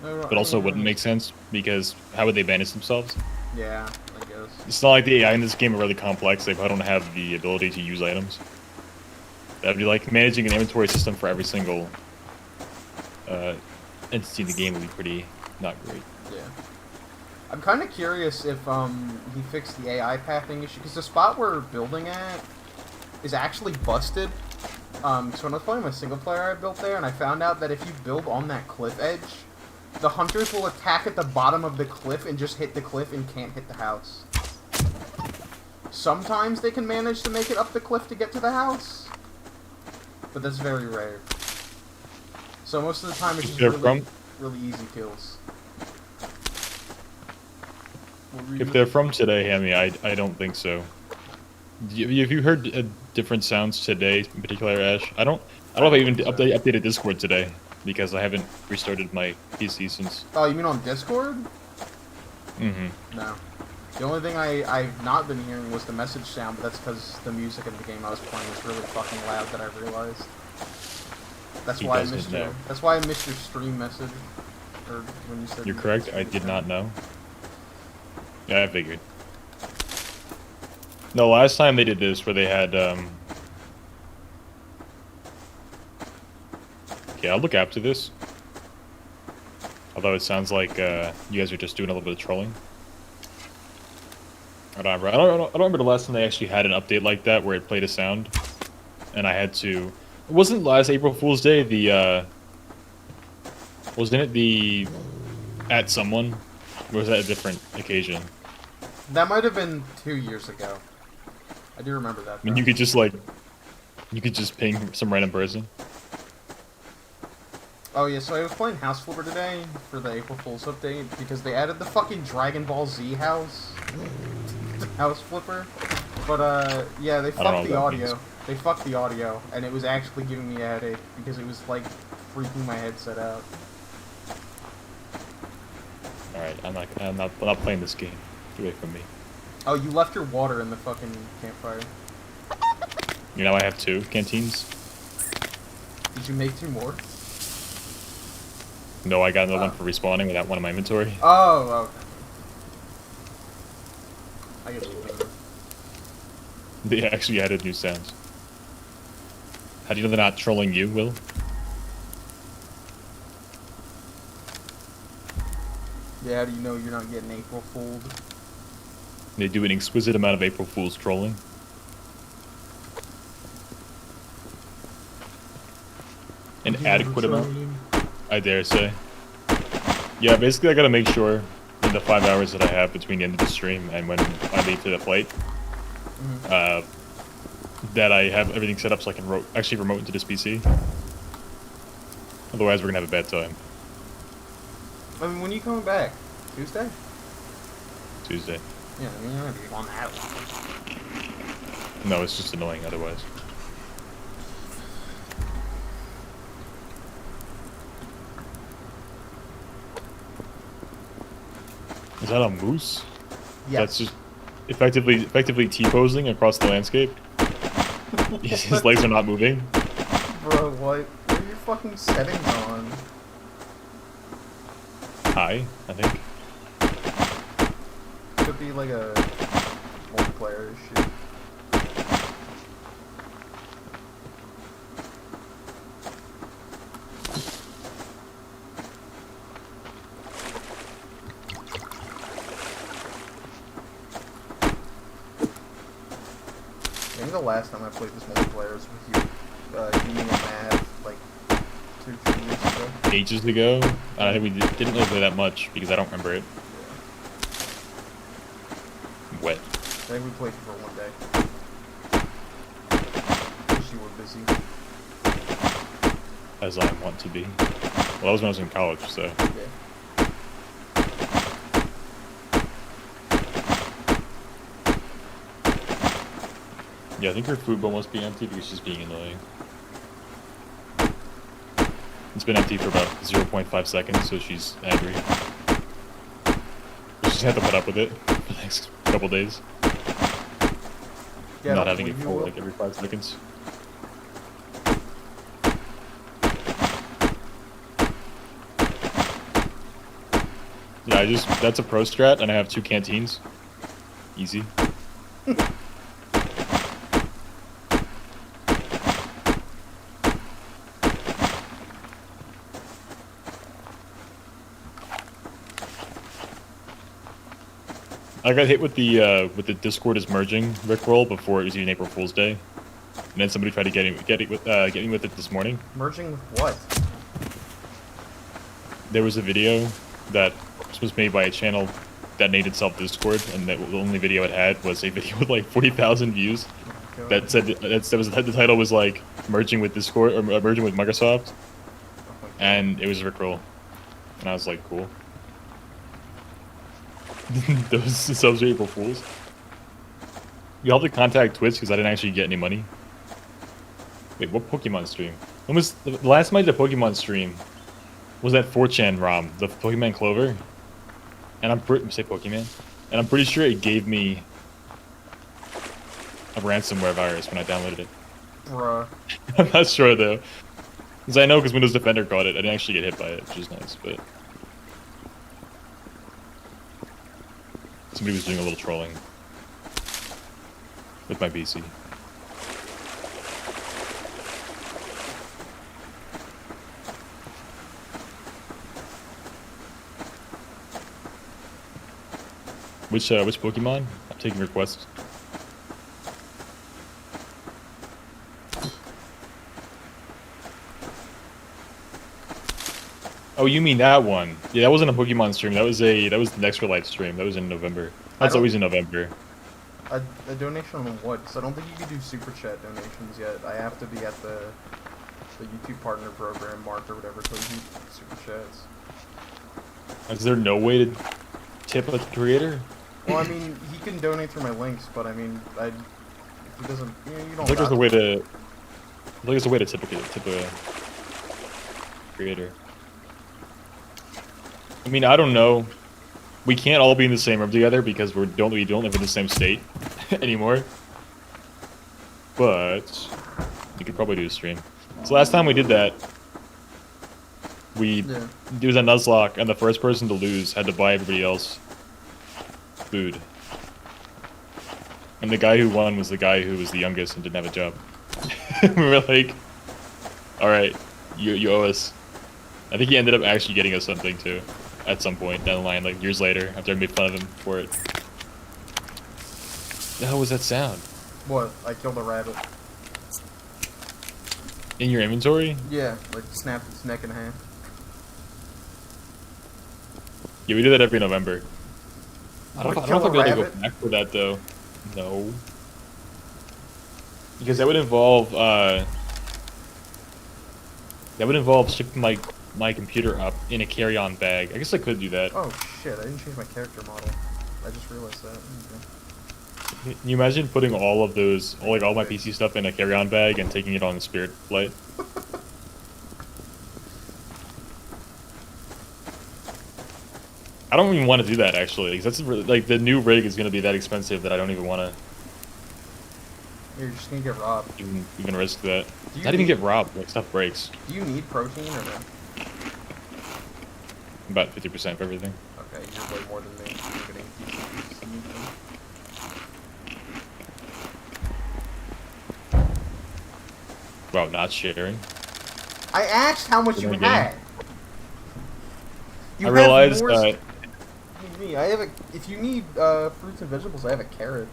But also wouldn't make sense. sense because how would they banish themselves? Yeah, I guess. It's not like the AI in this game are really complex. They probably don't have the ability to use items. That would be like managing an inventory system for every single entity in the game would be pretty not great. Yeah. I'm kind of curious if he fixed the AI pathing issue, because the spot we're building at is actually busted. So when I was playing my single player, I built there, and I found out that if you build on that cliff edge, the hunters will attack at the bottom of the cliff and just hit the cliff and can't hit the house. Sometimes they can manage to make it up the cliff to get to the house, but that's very rare. So most of the time it's just really easy kills. If they're from today, Hammy, I don't think so. Have you heard different sounds today, in particular, Ash? I don't know if I even updated Discord today because I haven't restarted my PC since. Oh, you mean on Discord? Mm-hmm. No. The only thing I've not been hearing was the message sound, but that's because the music in the game I was playing was really fucking loud that I realized. That's why I missed you. That's why I missed your stream message. Or when you said you're correct. I did not know. Yeah, I figured. No, last time they did this, where they had yeah, I'll look after this. Although it sounds like you guys are just doing a little bit of trolling. I don't remember the last time they actually had an update like that where it played a sound, and I had to. It wasn't last April Fool's Day. Wasn't it the at someone? Or was that a different occasion? That might have been 2 years ago. I do remember that. I mean, you could just ping some random person. Oh yeah, so I was playing House Flipper today for the April Fool's update because they added the fucking Dragon Ball Z house. House Flipper. But yeah, they fucked the audio. They fucked the audio, and it was actually giving me a headache because it was like freaking my headset out. Alright, I'm not playing this game. Get away from me. Oh, you left your water in the fucking campfire. You know I have 2 canteens. Did you make 2 more? No, I got another one for respawning without one in my inventory. Oh, okay. I get it. They actually added new sounds. How do you know they're not trolling you, Will? Yeah, how do you know you're not getting April Fooled? They do an exquisite amount of April Fool's trolling. An adequate amount, I dare say. Yeah, basically I gotta make sure in the 5 hours that I have between the end of the stream and when I leave to the flight, that I have everything set up so I can actually remote into this PC. Otherwise we're gonna have a bad time. I mean, when are you coming back? Tuesday? Tuesday. Yeah, I mean, you're gonna be on that long. No, it's just annoying otherwise. Is that a moose? Yes. That's just effectively T-posing across the landscape. His legs are not moving. Bro, what are your fucking settings on? High, I think. Could be like a multiplayer issue. I think the last time I played this multiplayer was with you, me and Matt, like 2-3 years ago. Ages ago? I think we didn't really play that much because I don't remember it. Yeah. Wet. I think we played for one day. Because you were busy. As I want to be. Well, that was when I was in college, so. Yeah. Yeah, I think her food bowl must be empty because she's being annoying. It's been empty for about 0.5 seconds, so she's angry. She's just have to put up with it for the next couple days. Yeah, Not having it full like every 5 seconds. Yeah, that's a pro strat, and I have 2 canteens. Easy. I got hit with the Discord is merging Rickroll before it was even April Fool's Day, and then somebody tried to get me with it this morning. Merging with what? There was a video that was made by a channel that named itself Discord, and the only video it had was a video with like 40,000 views. Oh, That said the title was like merging with Discord or merging with Microsoft, and it was Rickroll, and I was like, cool. Those subs are April Fools. You have to contact Twitch because I didn't actually get any money. Wait, what Pokemon stream? When was the last time I did a Pokemon stream? Was that 4chan ROM, the Pokemon Clover? And I'm say Pokemon, and I'm pretty sure it gave me a ransomware virus when I downloaded it. Bruh. I'm not sure though, because I know because Windows Defender caught it. I didn't actually get hit by it, which is nice, but. Somebody was doing a little trolling with my PC. Which Pokemon? I'm taking requests. Oh, you mean that one? Yeah, that wasn't a Pokemon stream. That was the Next for Life stream. That was in November. That's always in November. A donation on what? Because I don't think you can do super chat donations yet. I have to be at the YouTube partner program mark or whatever to do super chats. Is there no way to tip a creator? Well, I mean, he can donate through my links, but I mean, if he doesn't, you don't. I think there's a way to. I think there's a way to tip a creator. I mean, I don't know. We can't all be in the same room together because we don't live in the same state anymore. But you could probably do a stream. So last time we did that, it was a Nuzlocke, and the first person to lose had to buy everybody else food. And the guy who won was the guy who was the youngest and didn't have a job. We were like, all right, you owe us. I think he ended up actually getting us something too. At some point down the line, like years later, after I made fun of him for it. The hell was that sound? What? I killed a rabbit. In your inventory? Yeah, like snapped its neck in half. Yeah, we do that every November. I don't know if I'll be able to go back for that though. No. Because that would involve shipping my computer up in a carry-on bag. I guess I could do that. Oh shit, I didn't change my character model. I just realized that. Okay. Can you imagine putting all of those, all my PC stuff in a carry-on bag and taking it on a Spirit flight? I don't even want to do that actually, because that's really, like the new rig is going to be that expensive that I don't even want to. You're just gonna get robbed. Even risk that. Not even get robbed. Like stuff breaks. Do you need protein or no? About 50% of everything. Okay, you're way more than me. You're getting pieces of meat. Wow, not sharing. I asked how much you had. I realized me. I have a. If you need fruits and vegetables, I have a carrot.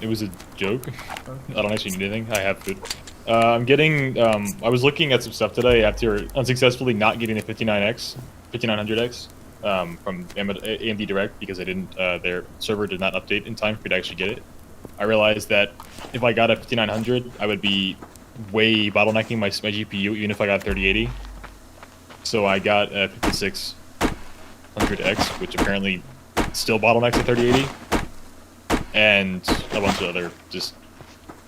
it was a joke. Okay. I don't actually need anything. I have food. I'm getting. I was looking at some stuff today after unsuccessfully not getting a 5900X from AMD Direct because I didn't. Their server did not update in time for me to actually get it. I realized that if I got a 5900, I would be way bottlenecking my GPU even if I got a 3080. So I got a 5600X, which apparently still bottlenecks at 3080, and a bunch of other just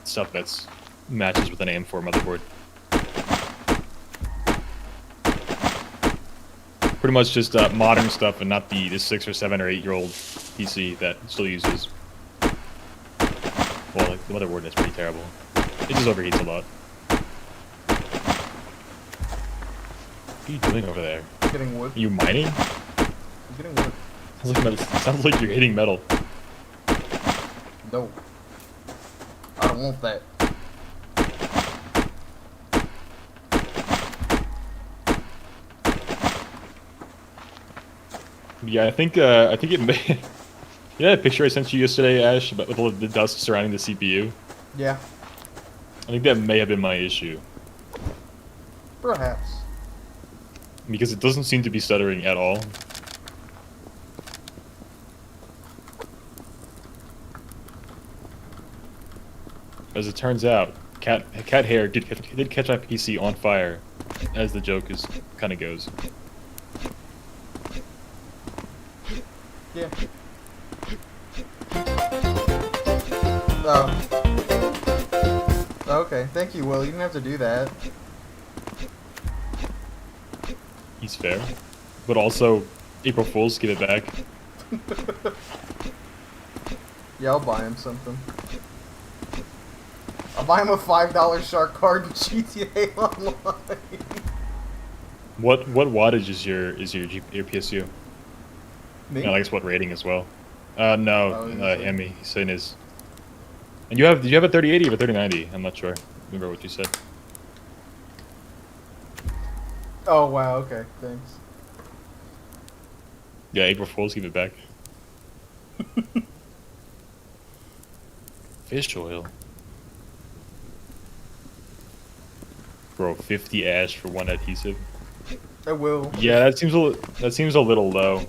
stuff that's matches with an AM4 motherboard. Pretty much just modern stuff and not the 6 or 7 or 8-year-old PC that still uses. Well, like, the motherboard is pretty terrible. It just overheats a lot. What are you doing over there? Getting wood. Are you mining? I'm getting wood. Sounds like you're hitting metal. No. I don't want that. Yeah, I think it may. You know that picture I sent you yesterday, Ash, about with all the dust surrounding the CPU? Yeah. I think that may have been my issue. Perhaps. Because it doesn't seem to be stuttering at all. As it turns out, cat hair did catch my PC on fire, as the joke kind of goes. Yeah. Oh. Okay, thank you, Will. You didn't have to do that. He's fair. But also, April Fools, give it back. Yeah, I'll buy him something. I'll buy him a $5 shark card in GTA Online. What wattage is your PSU? Me? And I guess what rating as well? No, Oh, Hemi. He's saying his. And did you have a 3080 or a 3090? I'm not sure. Remember what you said. Oh, wow, okay, thanks. Yeah, April Fools, give it back. Fish oil. Bro, 50 ash for one adhesive. I will. Yeah, that seems a little low.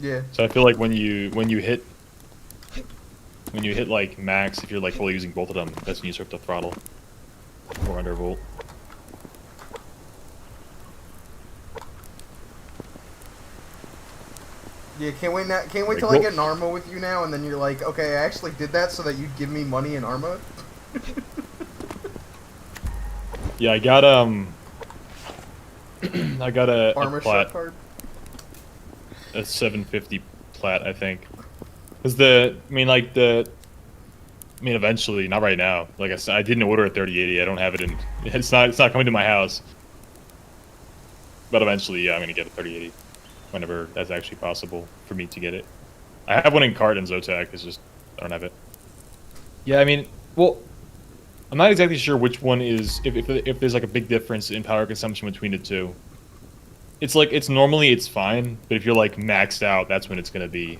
Yeah. So I feel like when you hit like max, if you're like fully using both of them, that's when you start to throttle. 400 volt. Yeah, can't wait till I get an Arma with you now, and then you're like, okay, I actually did that so that you'd give me money in Arma. Yeah, I got I got a Armor plat, shot card. a 750 plat, I think. Cause eventually, not right now. Like I said, I didn't order a 3080. I don't have it in. It's not coming to my house. But eventually, yeah, I'm gonna get a 3080 whenever that's actually possible for me to get it. I have one in cart in Zotac. It's just I don't have it. Yeah, I mean, well, I'm not exactly sure which one is if there's like a big difference in power consumption between the two. It's normally fine, but if you're like maxed out, that's when it's gonna be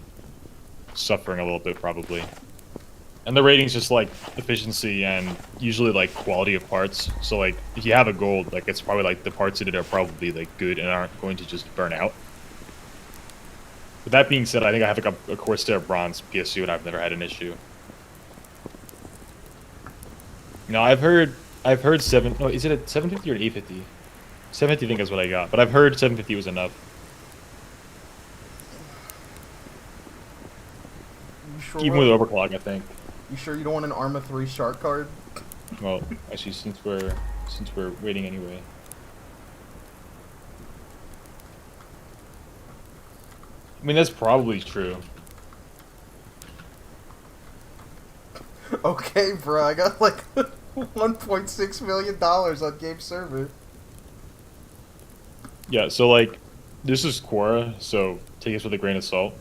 suffering a little bit probably. And the rating's just like efficiency and usually like quality of parts. So like if you have a gold, like it's probably like the parts in it are probably like good and aren't going to just burn out. With that being said, I think I have like a Corsair bronze PSU and I've never had an issue. No, I've heard is it a 750 or an 850? 750 I think is what I got, but I've heard 750 was enough. You sure? Even with overclock, I think. You sure you don't want an Arma 3 shark card? Well, actually, since we're waiting anyway. I mean, that's probably true. Okay, bro, I got like $1.6 million on Game Server. Yeah, so like, this is Quora, so take this with a grain of salt.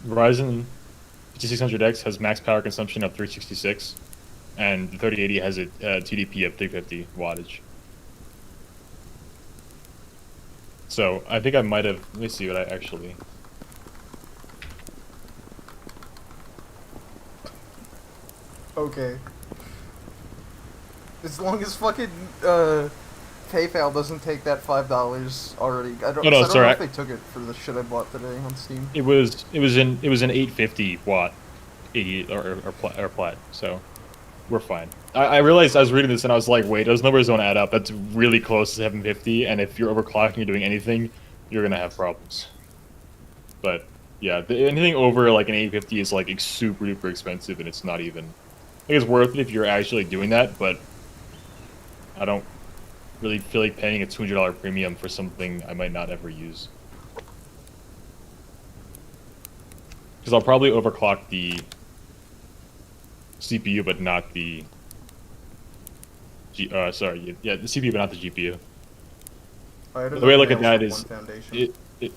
Ryzen 5600X has max power consumption of 366, and the 3080 has a TDP of 350 wattage. So I think I might have. Let me see what I actually. Okay. As long as fucking PayPal doesn't take that $5 already. I don't know if they took it for the shit I bought today on Steam. It was an 850 watt 80 or plat, so we're fine. I realized I was reading this and I was like, wait, those numbers don't add up. That's really close to 750, and if you're overclocking or doing anything, you're gonna have problems. But Yeah, anything over like an 850 is like super duper expensive, and it's not even. I think it's worth it if you're actually doing that, but I don't really feel like paying a $200 premium for something I might not ever use. Because I'll probably overclock the CPU, but not the sorry, yeah, the CPU, but not the GPU. I had The way I enough look at nails that for is one foundation. it.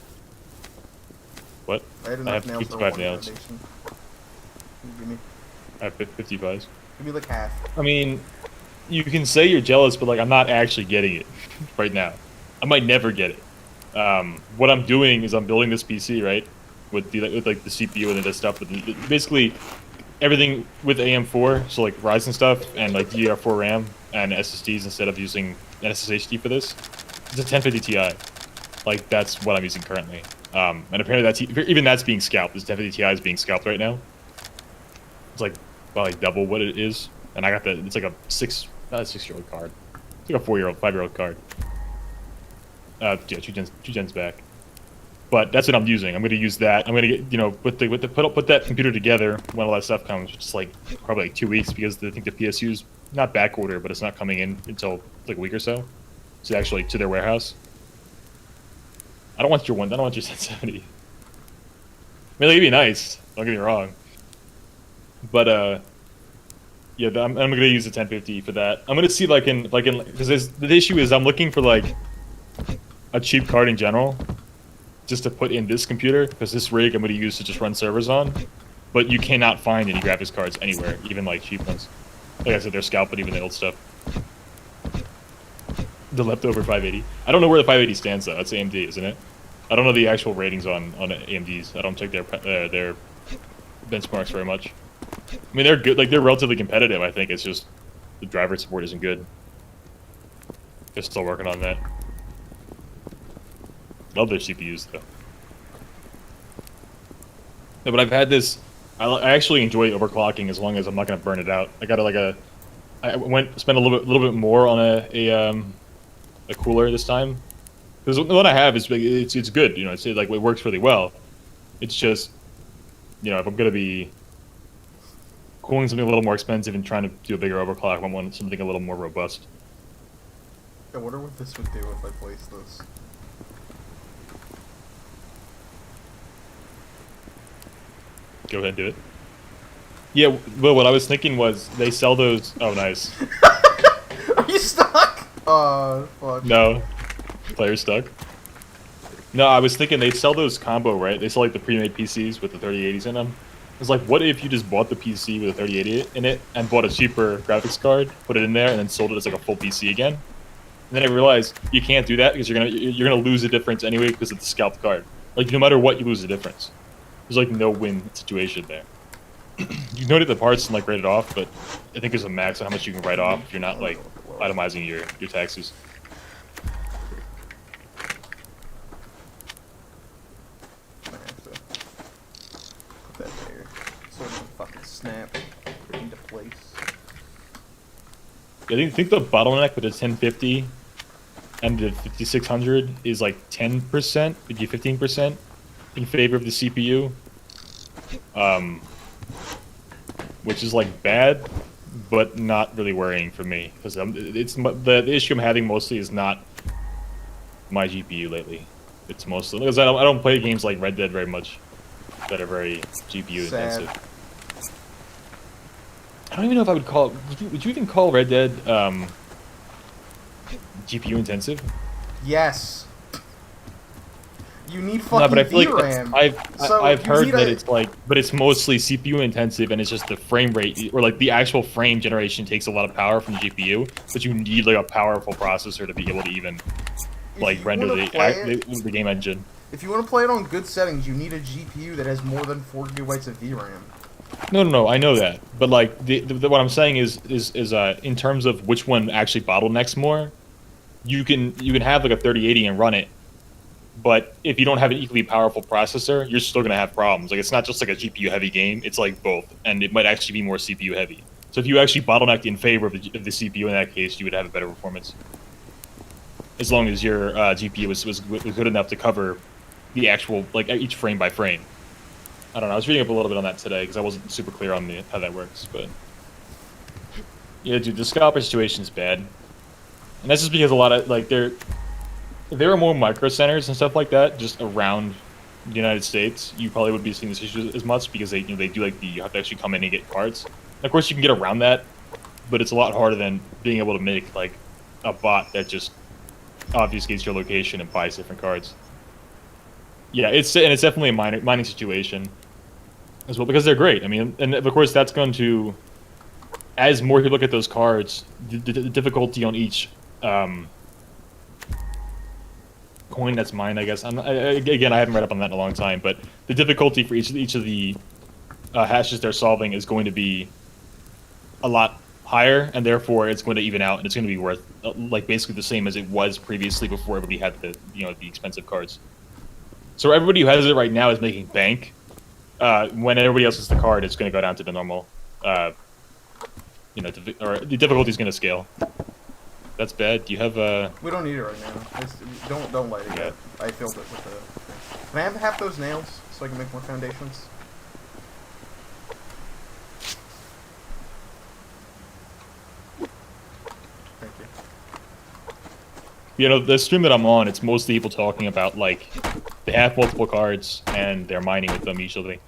What? I had I enough have nails for 55 one nails. foundation. Give me, I have 55s. give me like half. I mean, you can say you're jealous, but like I'm not actually getting it right now. I might never get it. What I'm doing is I'm building this PC, right, with like the CPU and the stuff, but basically everything with AM4, so like Ryzen stuff and like DDR4 RAM and SSDs instead of using an SSHD for this. It's a 1050 Ti. Like that's what I'm using currently. And apparently even that's being scalped. This 1050 Ti is being scalped right now. It's like about like double what it is, and I got it's like a not a 6-year-old card. It's like a 4-year-old, 5-year-old card. Yeah, two gens back. But that's what I'm using. I'm going to use that. I'm going to get, put that computer together when all that stuff comes, which is like probably like 2 weeks because I think the PSU's not back order, but it's not coming in until like a week or so. So actually to their warehouse. I don't want your 1070. I mean, like, it'd be nice. Don't get me wrong. But yeah, I'm going to use the 1050 for that. I'm going to see because the issue is I'm looking for like a cheap card in general, just to put in this computer, because this rig I'm going to use to just run servers on, but you cannot find any graphics cards anywhere, even like cheap ones. Like I said, they're scalping even the old stuff. The leftover 580. I don't know where the 580 stands though. That's AMD, isn't it? I don't know the actual ratings on AMDs. I don't check their benchmarks very much. I mean, they're good. Like they're relatively competitive. I think it's just the driver support isn't good. They're still working on that. Love their CPUs though. No, but I've had this. I actually enjoy overclocking as long as I'm not going to burn it out. I got I spent a little bit more on a cooler this time. Because the one I have is it's good. You know, it's like it works really well. It's just, if I'm going to be cooling something a little more expensive and trying to do a bigger overclock, I want something a little more robust. I wonder what this would do if I place this. Go ahead and do it. Yeah, well, what I was thinking was they sell those. Oh, nice. Are you stuck? Fuck. No, player stuck. No, I was thinking they'd sell those combo, right? They sell like the pre-made PCs with the 3080s in them. It's like, what if you just bought the PC with a 3080 in it and bought a cheaper graphics card, put it in there, and then sold it as like a full PC again? And then I realized you can't do that because you're gonna lose the difference anyway because of the scalped card. Like no matter what, you lose the difference. There's like no win situation there. You can the parts and like write it off, but I think there's a max on how much you can write off if you're not like itemizing your taxes. I have to put that there so it doesn't fucking snap into place. I think the bottleneck with the 1050 and the 5600 is like 10%, maybe 15% in favor of the CPU. Which is like bad, but not really worrying for me because the issue I'm having mostly is not my GPU lately. It's mostly because I don't play games like Red Dead very much that are very GPU intensive. I don't even know if I would call. Would you even call Red Dead GPU intensive? Yes. You need fucking No, but I feel VRAM. like I've heard that it's like, but it's mostly CPU intensive, and it's just the frame rate or like the actual frame generation takes a lot of power from the GPU, but you need like a powerful processor to be able to even like render the game engine. If you want to play it on good settings, you need a GPU that has more than 4 gigabytes of VRAM. No, I know that, but like what I'm saying is in terms of which one actually bottlenecks more, you can have like a 3080 and run it. But if you don't have an equally powerful processor, you're still going to have problems. Like, it's not just like a GPU-heavy game. It's like both, and it might actually be more CPU-heavy. So if you actually bottlenecked in favor of the CPU in that case, you would have a better performance. As long as your GPU was good enough to cover the actual, like, each frame by frame. I don't know. I was reading up a little bit on that today because I wasn't super clear on how that works. But yeah, dude, the scalper situation is bad, and that's just because a lot of like there are more micro centers and stuff like that just around the United States. You probably would be seeing this issue as much because they do like you have to actually come in and get cards. And of course, you can get around that, but it's a lot harder than being able to make like a bot that just obfuscates your location and buys different cards. Yeah, it's definitely a mining situation as well because they're great. I mean, and of course that's going to, as more people look at those cards, the difficulty on each coin that's mined, I guess. Again, I haven't read up on that in a long time, but the difficulty for each of the hashes they're solving is going to be a lot higher, and therefore it's going to even out, and it's going to be worth like basically the same as it was previously before everybody had the the expensive cards. So everybody who has it right now is making bank. When everybody else has the card, it's going to go down to the normal, or the difficulty is going to scale. That's bad. Do you have We don't need it right now. Don't light it yet. I filled it with the. Can I have half those nails so I can make more foundations? Thank you. The stream that I'm on, it's mostly people talking about like they have multiple cards and they're mining with them usually.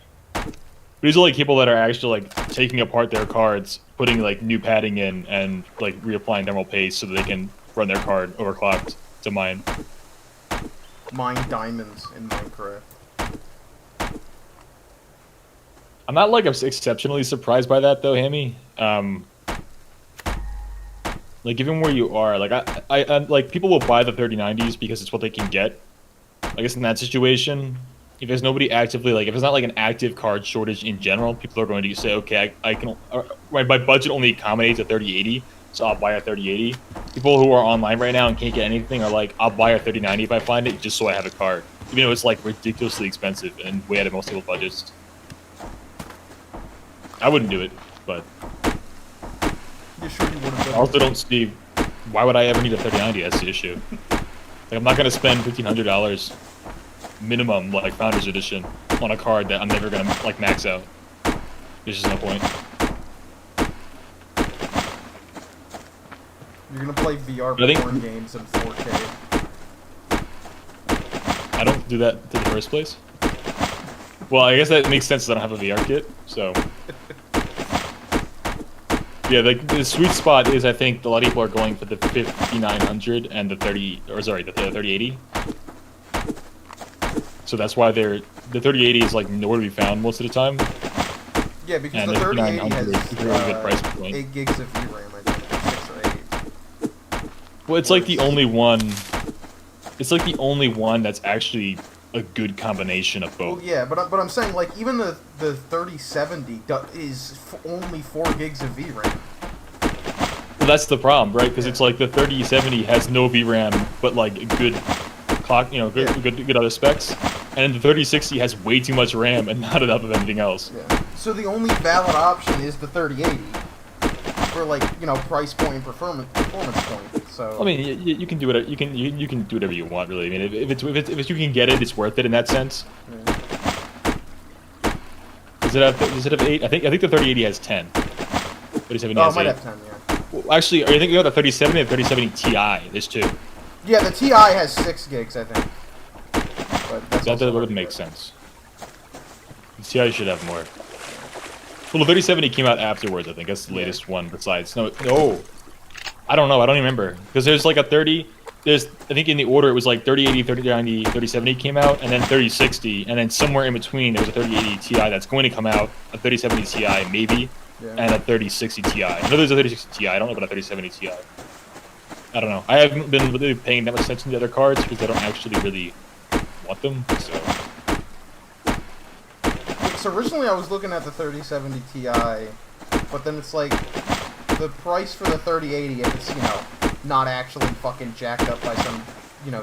These are like people that are actually like taking apart their cards, putting like new padding in, and like reapplying thermal paste so that they can run their card overclocked to mine. Mine diamonds in Minecraft. I'm not like exceptionally surprised by that though, Hammy. Like given where you are, like I like people will buy the 3090s because it's what they can get. I guess in that situation, if there's nobody actively like if it's not like an active card shortage in general, people are going to say, okay, I can my budget only accommodates a 3080, so I'll buy a 3080. People who are online right now and can't get anything are like, I'll buy a 3090 if I find it, just so I have a card, even though it's like ridiculously expensive and way out of most people's budgets. I wouldn't do it, but. You sure you wouldn't? I also don't see why would I ever need a 3090. That's the issue. Like I'm not gonna spend $1,500 minimum like Founders Edition on a card that I'm never gonna like max out. There's just no point. You're gonna play VR porn games in 4K. I don't do that to the first place. Well, I guess that makes sense because I don't have a VR kit, so. Yeah, the sweet spot is I think a lot of people are going for the 5900 and the 3080. So that's why the 3080 is like nowhere to be found most of the time. Yeah, because and the 3080 has a really good price point. 8 gigs of VRAM, I think, 6 or 8. Well, it's like the only one. It's like the only one that's actually a good combination of both. Well, yeah, but I'm saying like even the 3070 is only 4 gigs of VRAM. Well, that's the problem, right? Because it's like the 3070 has no VRAM, but like good clock, good other specs, and the 3060 has way too much RAM and not enough of anything else. Yeah. So the only valid option is the 3080 for like price point and performance point. So I mean, you can do it. You can do whatever you want, really. I mean, if you can get it, it's worth it in that sense. Yeah. Does it have 8? I think the 3080 has 10. 3070 Oh, has it might 8. have 10, yeah. Well, actually, are you thinking about the 3070 and 3070 Ti? There's 2. Yeah, the Ti has 6 gigs, I think. But that would make sense. The Ti should have more. Well, the 3070 came out afterwards, I think. That's the latest one besides. No, I don't know. I don't even remember. Because there's like a 30... I think in the order it was like 3080, 3090, 3070 came out, and then 3060, and then somewhere in between there was a 3080 Ti that's going to come out, a 3070 Ti maybe, and a 3060 Ti. I know there's a 3060 Ti. I don't know about a 3070 Ti. I don't know. I haven't been really paying that much attention to the other cards because I don't actually really want them, so... So originally I was looking at the 3070 Ti, but then it's like, the price for the 3080, if it's, not actually fucking jacked up by some,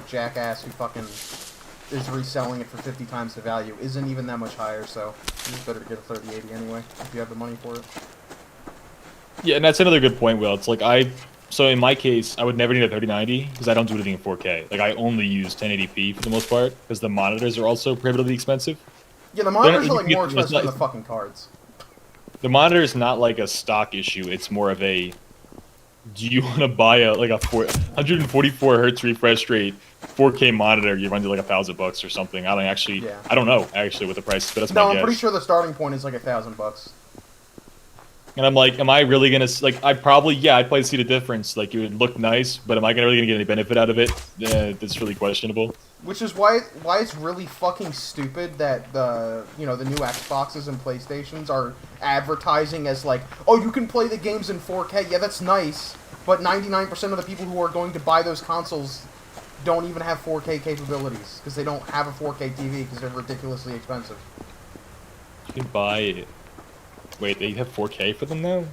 jackass who fucking is reselling it for 50 times the value, isn't even that much higher, so you just better get a 3080 anyway, if you have the money for it. Yeah, and that's another good point, Will. It's like so in my case, I would never need a 3090 because I don't do anything in 4K. Like, I only use 1080p for the most part because the monitors are also prohibitively expensive. Yeah, the monitors are like It's more not- expensive than the fucking cards. The monitor is not like a stock issue. It's more of a, do you want to buy a 144 hertz refresh rate 4K monitor? You run to like $1,000 or something. Yeah. I don't know actually what the price is, but that's No, my I'm guess. pretty sure the starting point is like $1,000. And I'm like, am I really gonna I'd probably see the difference. Like, it would look nice, but am I really gonna get any benefit out of it? That's really questionable. Which is why it's really fucking stupid that the the new Xboxes and PlayStations are advertising as like, oh, you can play the games in 4K. Yeah, that's nice, but 99% of the people who are going to buy those consoles don't even have 4K capabilities because they don't have a 4K TV because they're ridiculously expensive. You can buy. Wait, they have 4K for them now?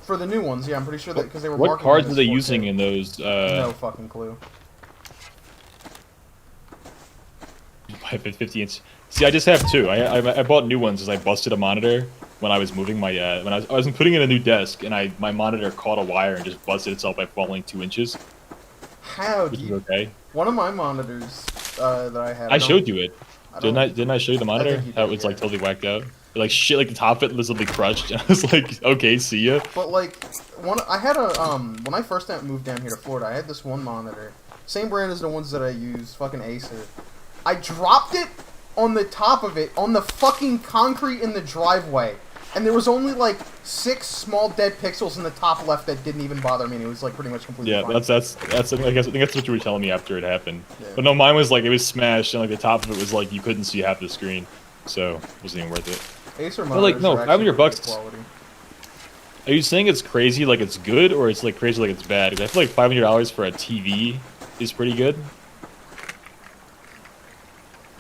For the new ones, yeah, I'm pretty sure that because they were. What marketing cards them are as they 4K. using in those? No fucking clue. 50-inch. See, I just have two. I bought new ones as I busted a monitor when I was moving my when I was putting in a new desk, and my monitor caught a wire and just busted itself by falling 2 inches. How do Which is you? okay. One of my monitors that I had. I showed you it. Didn't Didn't I show you the monitor? think you How it did, was yeah. like totally whacked out. Like shit, like the top of it was literally crushed. And I was like, okay, see ya. But like, I had a when I first moved down here to Florida, I had this one monitor, same brand as the ones that I use, fucking Acer. I dropped it on the top of it on the fucking concrete in the driveway, and there was only like 6 small dead pixels in the top left that didn't even bother me. And it was like pretty much completely Yeah, fine. that's. I think that's what you were telling me after it happened. Yeah. But no, mine was like it was smashed, and like the top of it was like you couldn't see half the screen, so it wasn't even worth it. Acer But like, monitors no, are actually $500 pretty good quality. Are you saying it's crazy like it's good, or it's like crazy like it's bad? Because I feel like $500 for a TV is pretty good.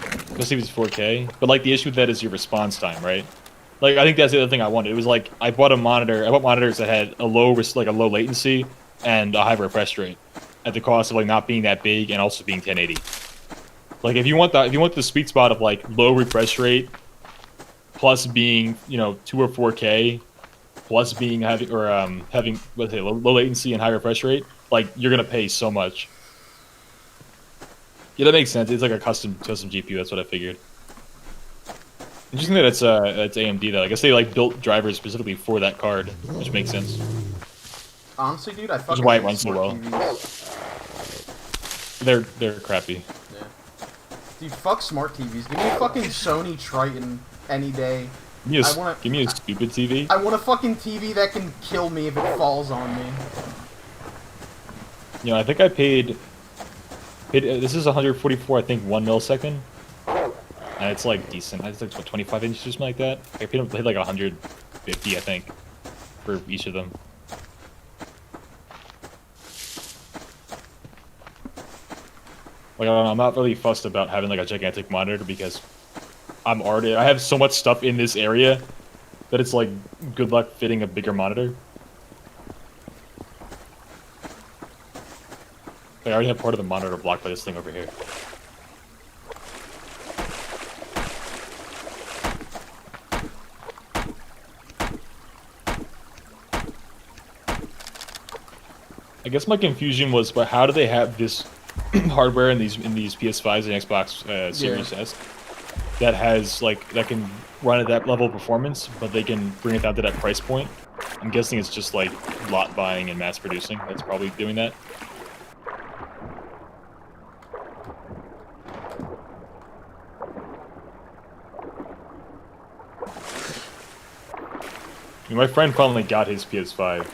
Especially if it's 4K. But like the issue with that is your response time, right? Like I think that's the other thing I wanted. It was like I bought monitors that had a low latency and a high refresh rate at the cost of like not being that big and also being 1080. Like if you want the sweet spot of like low refresh rate plus being, 2 or 4K plus having low latency and high refresh rate, like you're gonna pay so much. Yeah, that makes sense. It's like a custom GPU. That's what I figured. Interesting that it's AMD though. I guess they like built drivers specifically for that card, which makes sense. Honestly, dude, I Which fucking is why it hate runs so smart well. TVs. They're crappy. Yeah. Dude, fuck smart TVs. Give me a fucking Sony Triton any day. Give me a stupid TV. I want a fucking TV that can kill me if it falls on me. I think I paid. This is 144, I think, 1 millisecond, and it's like decent. It's like what, 25 inches or something like that. I paid like 150, I think, for each of them. Like I'm not really fussed about having like a gigantic monitor because I have so much stuff in this area that it's like good luck fitting a bigger monitor. I already have part of the monitor blocked by this thing over here. I guess my confusion was, but how do they have this hardware in these PS5s and Xbox Series S that can run at that level of performance, but they can bring it down to that price point? I'm guessing it's just like lot buying and mass producing that's probably doing that. My friend finally got his PS5,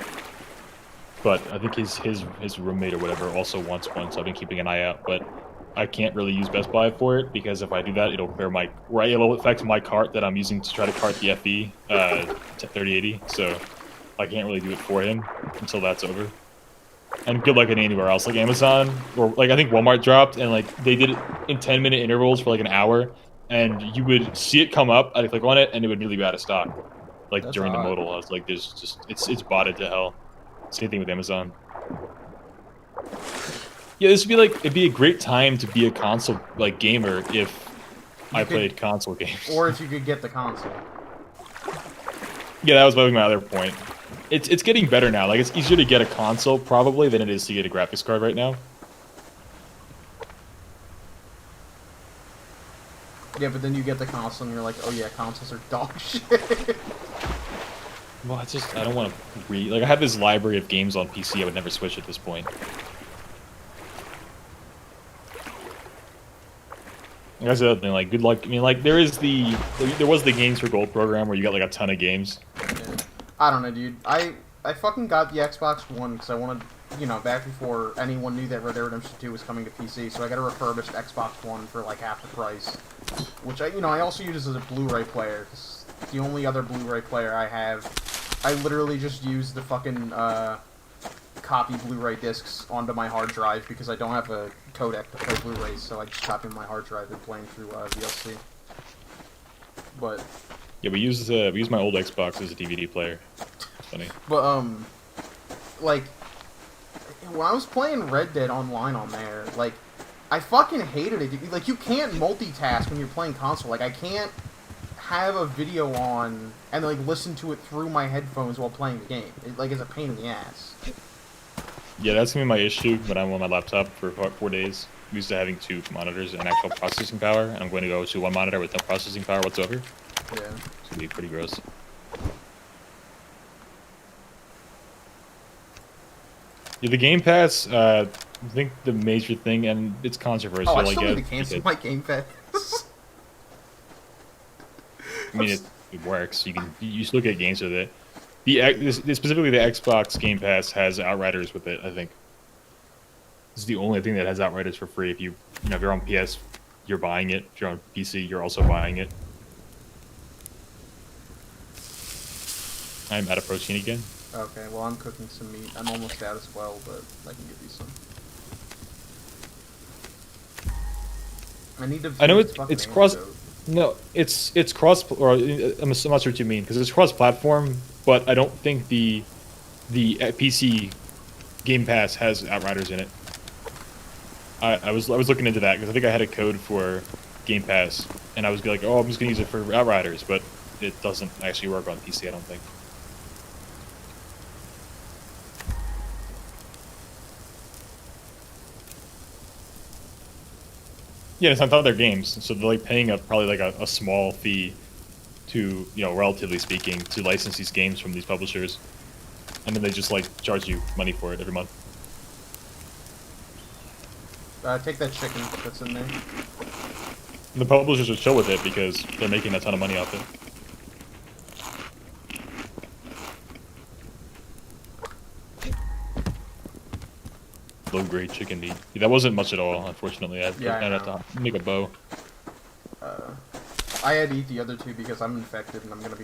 but I think his roommate or whatever also wants one, so I've been keeping an eye out. But I can't really use Best Buy for it because if I do that, it'll affect my cart that I'm using to try to cart the FE to 3080. So I can't really do it for him until that's over. And good luck anywhere else, like Amazon or like I think Walmart dropped, and like they did it in 10-minute intervals for like an hour, and you would see it come up. I'd click on it, and it would really be out of stock. Like That's during the odd. modal, I was like, "There's just it's botted to hell." Same thing with Amazon. Yeah, it'd be a great time to be a console gamer if I played console games. Or if you could get the console. Yeah, that was my other point. It's getting better now. Like it's easier to get a console probably than it is to get a graphics card right now. Yeah, but then you get the console and you're like, oh yeah, consoles are dog shit. Well, I don't want to like, I have this library of games on PC. I would never switch at this point. That's the other thing. Like, good luck. I mean, like, there was the Games for Gold program where you got like a ton of games. Yeah. I don't know, dude. I fucking got the Xbox One because I wanted, you know, back before anyone knew that Red Dead Redemption 2 was coming to PC, so I got a refurbished Xbox One for like half the price. Which I also use as a Blu-ray player. Cause the only other Blu-ray player I have, I literally just use the fucking copy Blu-ray discs onto my hard drive because I don't have a codec to play Blu-rays, so I just copy my hard drive and playing through VLC. But yeah, we use my old Xbox as a DVD player. It's funny. But like when I was playing Red Dead Online on there, like I fucking hated it. Like you can't multitask when you're playing console. Like I can't have a video on and like listen to it through my headphones while playing the game. It like is a pain in the ass. Yeah, that's gonna be my issue when I'm on my laptop for 4 days. I'm used to having 2 monitors and actual processing power, and I'm going to go to 1 monitor with no processing power whatsoever. Yeah. It's gonna be pretty gross. Yeah, the Game Pass, I think the major thing, and it's controversial, I still guess. need to cancel my Game Pass. I mean, it works. You still get games with it. Specifically, the Xbox Game Pass has Outriders with it. I think it's the only thing that has Outriders for free. If if you're on PS, you're buying it. If you're on PC, you're also buying it. I'm out of protein again. Okay, well I'm cooking some meat. I'm almost out as well, but I can give you some. I need to. I know it's cross. No, it's cross. Or I'm not sure what you mean because it's cross-platform, but I don't think the PC Game Pass has Outriders in it. I was looking into that because I think I had a code for Game Pass, and I was like, oh, I'm just gonna use it for Outriders, but it doesn't actually work on PC. I don't think. Yeah, it's on top of their games, so they're like paying probably like a small fee to, relatively speaking, to license these games from these publishers, and then they just like charge you money for it every month. Take that chicken that's in there. And the publishers are chill with it because they're making a ton of money off it. Low-grade chicken meat. Yeah, that wasn't much at all, unfortunately. I'd have to make a bow. I had to eat the other 2 because I'm infected and I'm gonna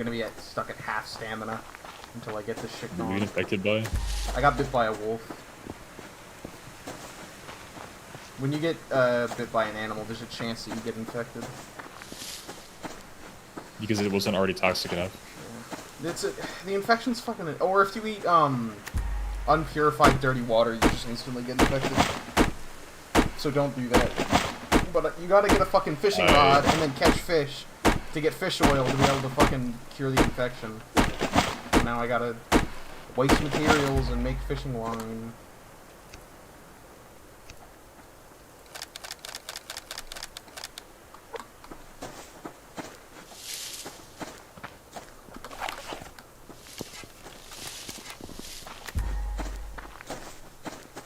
be stuck at half stamina until I get this shit going. Were you infected by? I got bit by a wolf. When you get bit by an animal, there's a chance that you get infected. Because it wasn't already toxic enough. Yeah. The infection's fucking. Or if you eat unpurified dirty water, you just instantly get infected. So don't do that. But you gotta get a fucking fishing rod and then catch fish to get fish oil to be able to fucking cure the infection. So now I gotta waste materials and make fishing line.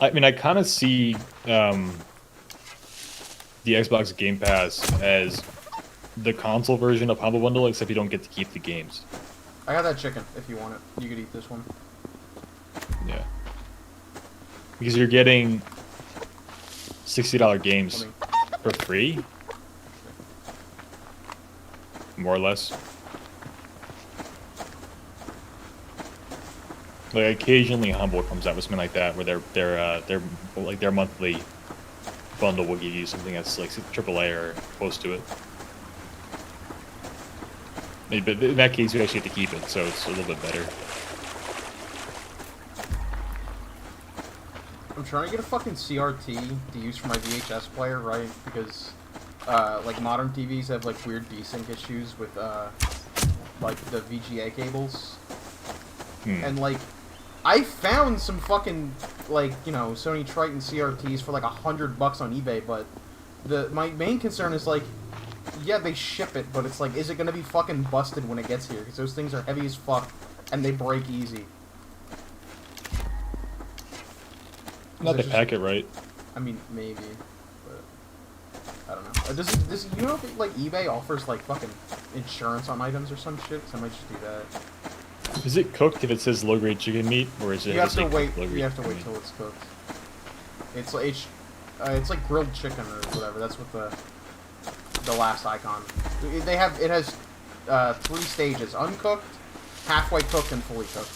I mean, I kind of see the Xbox Game Pass as the console version of Humble Bundle, except you don't get to keep the games. I got that chicken, if you want it. You could eat this one. Yeah. Because you're getting $60 games for free? More or less. Like occasionally Humble comes out with something like that, where their monthly bundle will give you something that's like AAA or close to it. But in that case, you actually have to keep it, so it's a little bit better. I'm trying to get a fucking CRT to use for my VHS player, right? Because like modern TVs have like weird desync issues with like the VGA cables, and like. I found some fucking, like, Sony Triton CRTs for like $100 on eBay, but my main concern is, like, yeah, they ship it, but it's like, is it gonna be fucking busted when it gets here? Because those things are heavy as fuck, and they break easy. Not the packet, right? I mean, maybe, but I don't know. Does you know if like eBay offers like fucking insurance on items or some shit? 'Cause I might just do that. Is it cooked if it says low grade chicken meat, or is it? You have to wait. You have to wait till it's cooked. It's like grilled chicken or whatever. That's what the last icon. They have. It has 3 stages: uncooked, halfway cooked, and fully cooked.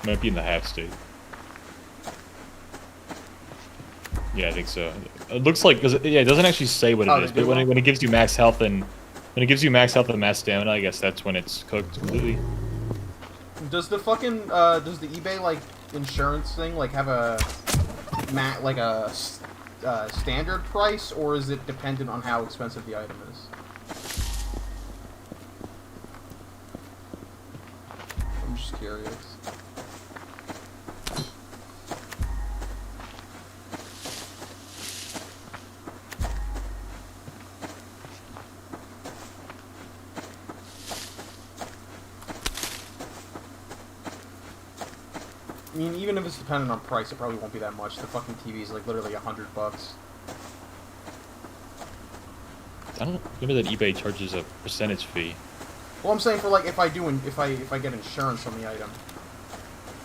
Might be in the half state. Yeah, I think so. It looks like, it doesn't actually say what it is, but when it gives you max health and max stamina, I guess that's when it's cooked completely. Does the fucking does the eBay like insurance thing like have a standard price, or is it dependent on how expensive the item is? I'm just curious. I mean, even if it's dependent on price, it probably won't be that much. The fucking TV is like literally $100. I don't remember that eBay charges a percentage fee. Well, I'm saying for like if I get insurance on the item.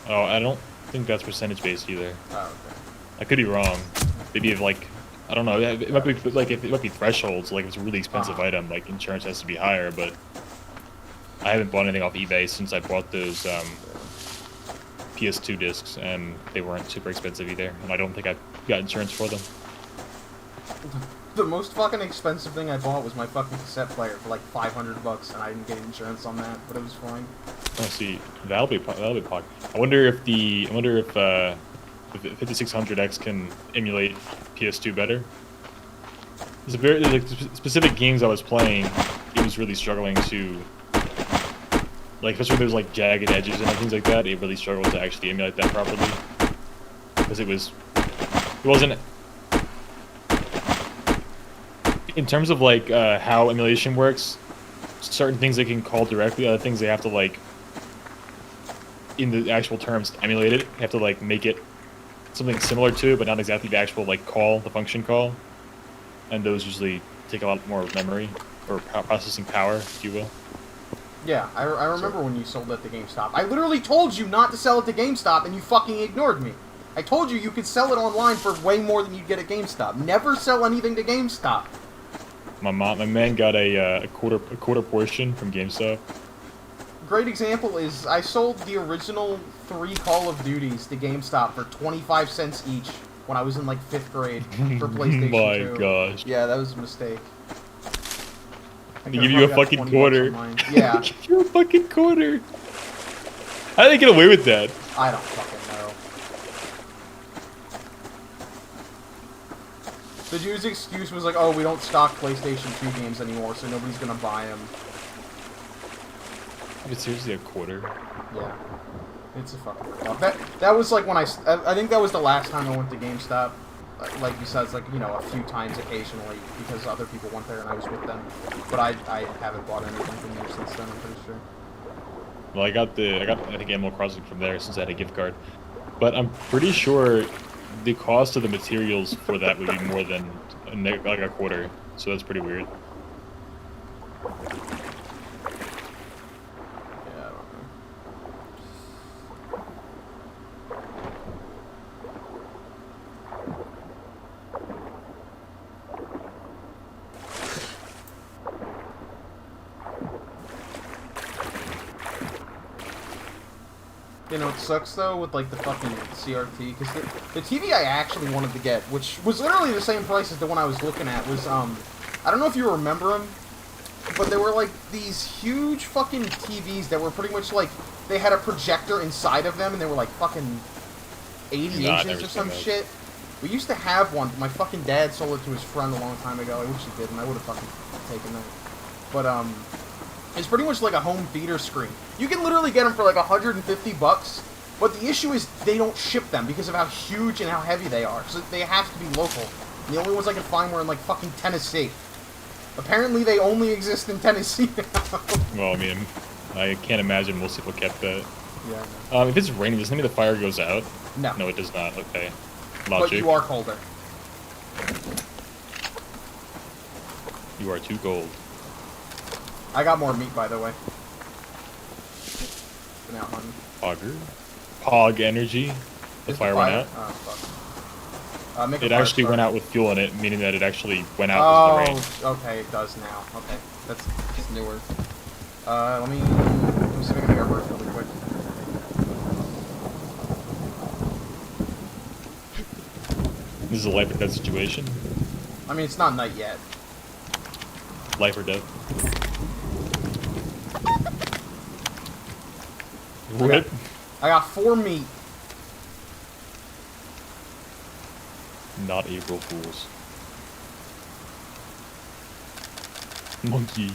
Oh, I don't think that's percentage based either. Oh, okay. I could be wrong. Maybe if like, I don't know. It might be like it might be thresholds. Like if it's a really expensive item, like insurance has to be higher. But I haven't bought anything off eBay since I bought those PS2 discs, and they weren't super expensive either. And I don't think I got insurance for them. The most fucking expensive thing I bought was my fucking cassette player for like $500, and I didn't get insurance on that, but it was fine. Oh, see, that'll be pocket. I wonder if the 5600X can emulate PS2 better. There's like specific games I was playing. It was really struggling to, like, especially when there's like jagged edges and things like that. It really struggled to actually emulate that properly because it wasn't. In terms of like how emulation works, certain things they can call directly, other things they have to like, in the actual terms, emulate it. You have to like make it something similar to, but not exactly the actual like call, the function call. And those usually take a lot more memory or processing power, if you will. Yeah, I remember when you sold it to GameStop. I literally told you not to sell it to GameStop, and you fucking ignored me. I told you could sell it online for way more than you'd get at GameStop. Never sell anything to GameStop. My man got a quarter portion from GameStop. Great example is I sold the original 3 Call of Duties to GameStop for 25 cents each when I was in like 5th grade for PlayStation 2. My gosh. Yeah, that was a mistake. They give you a fucking quarter. Yeah. They give you a fucking quarter. How did they get away with that? I don't fucking know. The dude's excuse was like, oh, we don't stock PlayStation 2 games anymore, so nobody's gonna buy them. It's seriously a quarter? Yeah. It's a fucking rip-off. That was like when I think that was the last time I went to GameStop. Like, besides, like, you know, a few times occasionally, because other people went there and I was with them. But I haven't bought anything from there since then, I'm pretty sure. Well, I got I think Animal Crossing from there since I had a gift card. But I'm pretty sure the cost of the materials for that would be more than like a quarter. So that's pretty weird. You know, it sucks though with like the fucking CRT, because the TV I actually wanted to get, which was literally the same price as the one I was looking at, was I don't know if you remember them, but they were like these huge fucking TVs that were pretty much like, they had a projector inside of them, and they were like fucking 80 inches or some shit. We used to have one, but my fucking dad sold it to his friend a long time ago. I wish he didn't. I would have fucking taken that. But it's pretty much like a home theater screen. You can literally get them for like $150, but the issue is they don't ship them because of how huge and how heavy they are. So they have to be local. The only ones I can find were in, like, fucking Tennessee. Apparently they only exist in Tennessee now. Well, I mean, I can't imagine most people kept that. Yeah. If it's raining, doesn't that mean the fire goes out? No. No, it does not. Okay. But Logic. you are colder. You are too cold. I got more meat, by the way. Been out hunting. Pogger. Pog energy. The fire went out. Oh, fuck. Make a It fire actually start. went out with fuel in it, meaning that it actually went out because of the rain. Okay, it does now. Okay, that's just newer. Let me see if I can get a bird really quick. This is a life or death situation. I mean, it's not night yet. Life or death. Rip. I got 4 meat. Not April Fools. Monkey.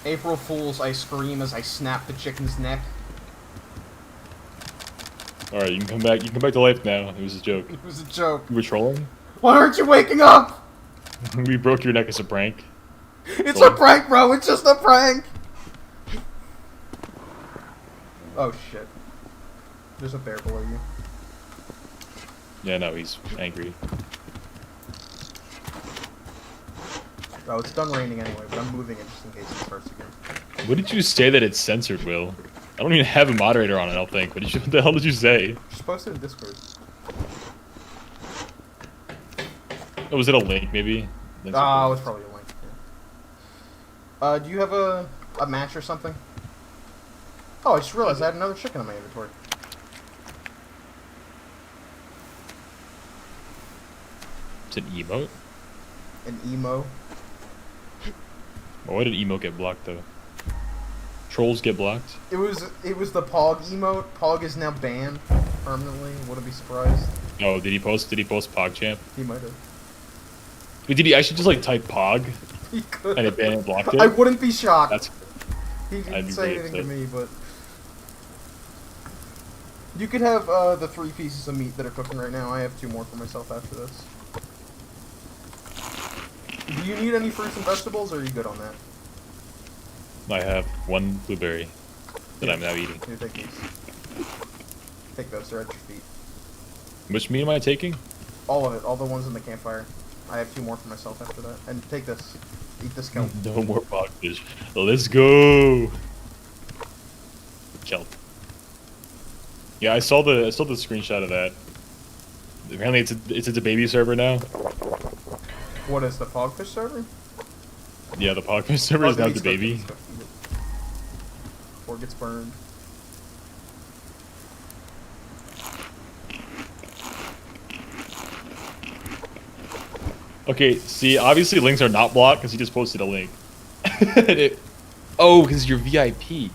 April Fools, I scream as I snap the chicken's neck. Alright, you can come back. You can come back to life now. It was a joke. It was a joke. You were trolling? Why aren't you waking up? We broke your neck as a prank. It's a prank, bro. It's just a prank. Oh, shit. There's a bear below you. Yeah, no, he's angry. Oh, it's done raining anyway, but I'm moving it just in case it starts again. What did you say that it's censored, Will? I don't even have a moderator on it, I don't think. What the hell did you say? Just post it in Discord. Oh, was it a link, maybe? Oh, it's probably a link. Yeah. Do you have a match or something? Oh, I just realized I had another chicken in my inventory. It's an emote? An emo. Why did emote get blocked, though? Trolls get blocked? It was the Pog emote. Pog is now banned permanently. Wouldn't be surprised. Oh, did he post PogChamp? He might have. Wait, did he actually just like type Pog He could. and it banned and blocked it? I wouldn't be shocked. That's He I'd didn't be say really anything to upset. me, but you could have the 3 pieces of meat that are cooking right now. I have 2 more for myself after this. Do you need any fruits and vegetables, or are you good on that? I have 1 blueberry that Here. I'm now eating. Here, take these. Take those. They're at your feet. Which meat am I taking? All of it. All the ones in the campfire. I have 2 more for myself after that. And take this. Eat this kelp. No more Pogfish. Let's go. Kelp. Yeah, I saw the screenshot of that. Apparently, it's a baby server now. What is the Pogfish server? Yeah, the Pogfish server is now the baby. Or gets burned. Okay, see, obviously links are not blocked because he just posted a link. Oh, because you're VIP.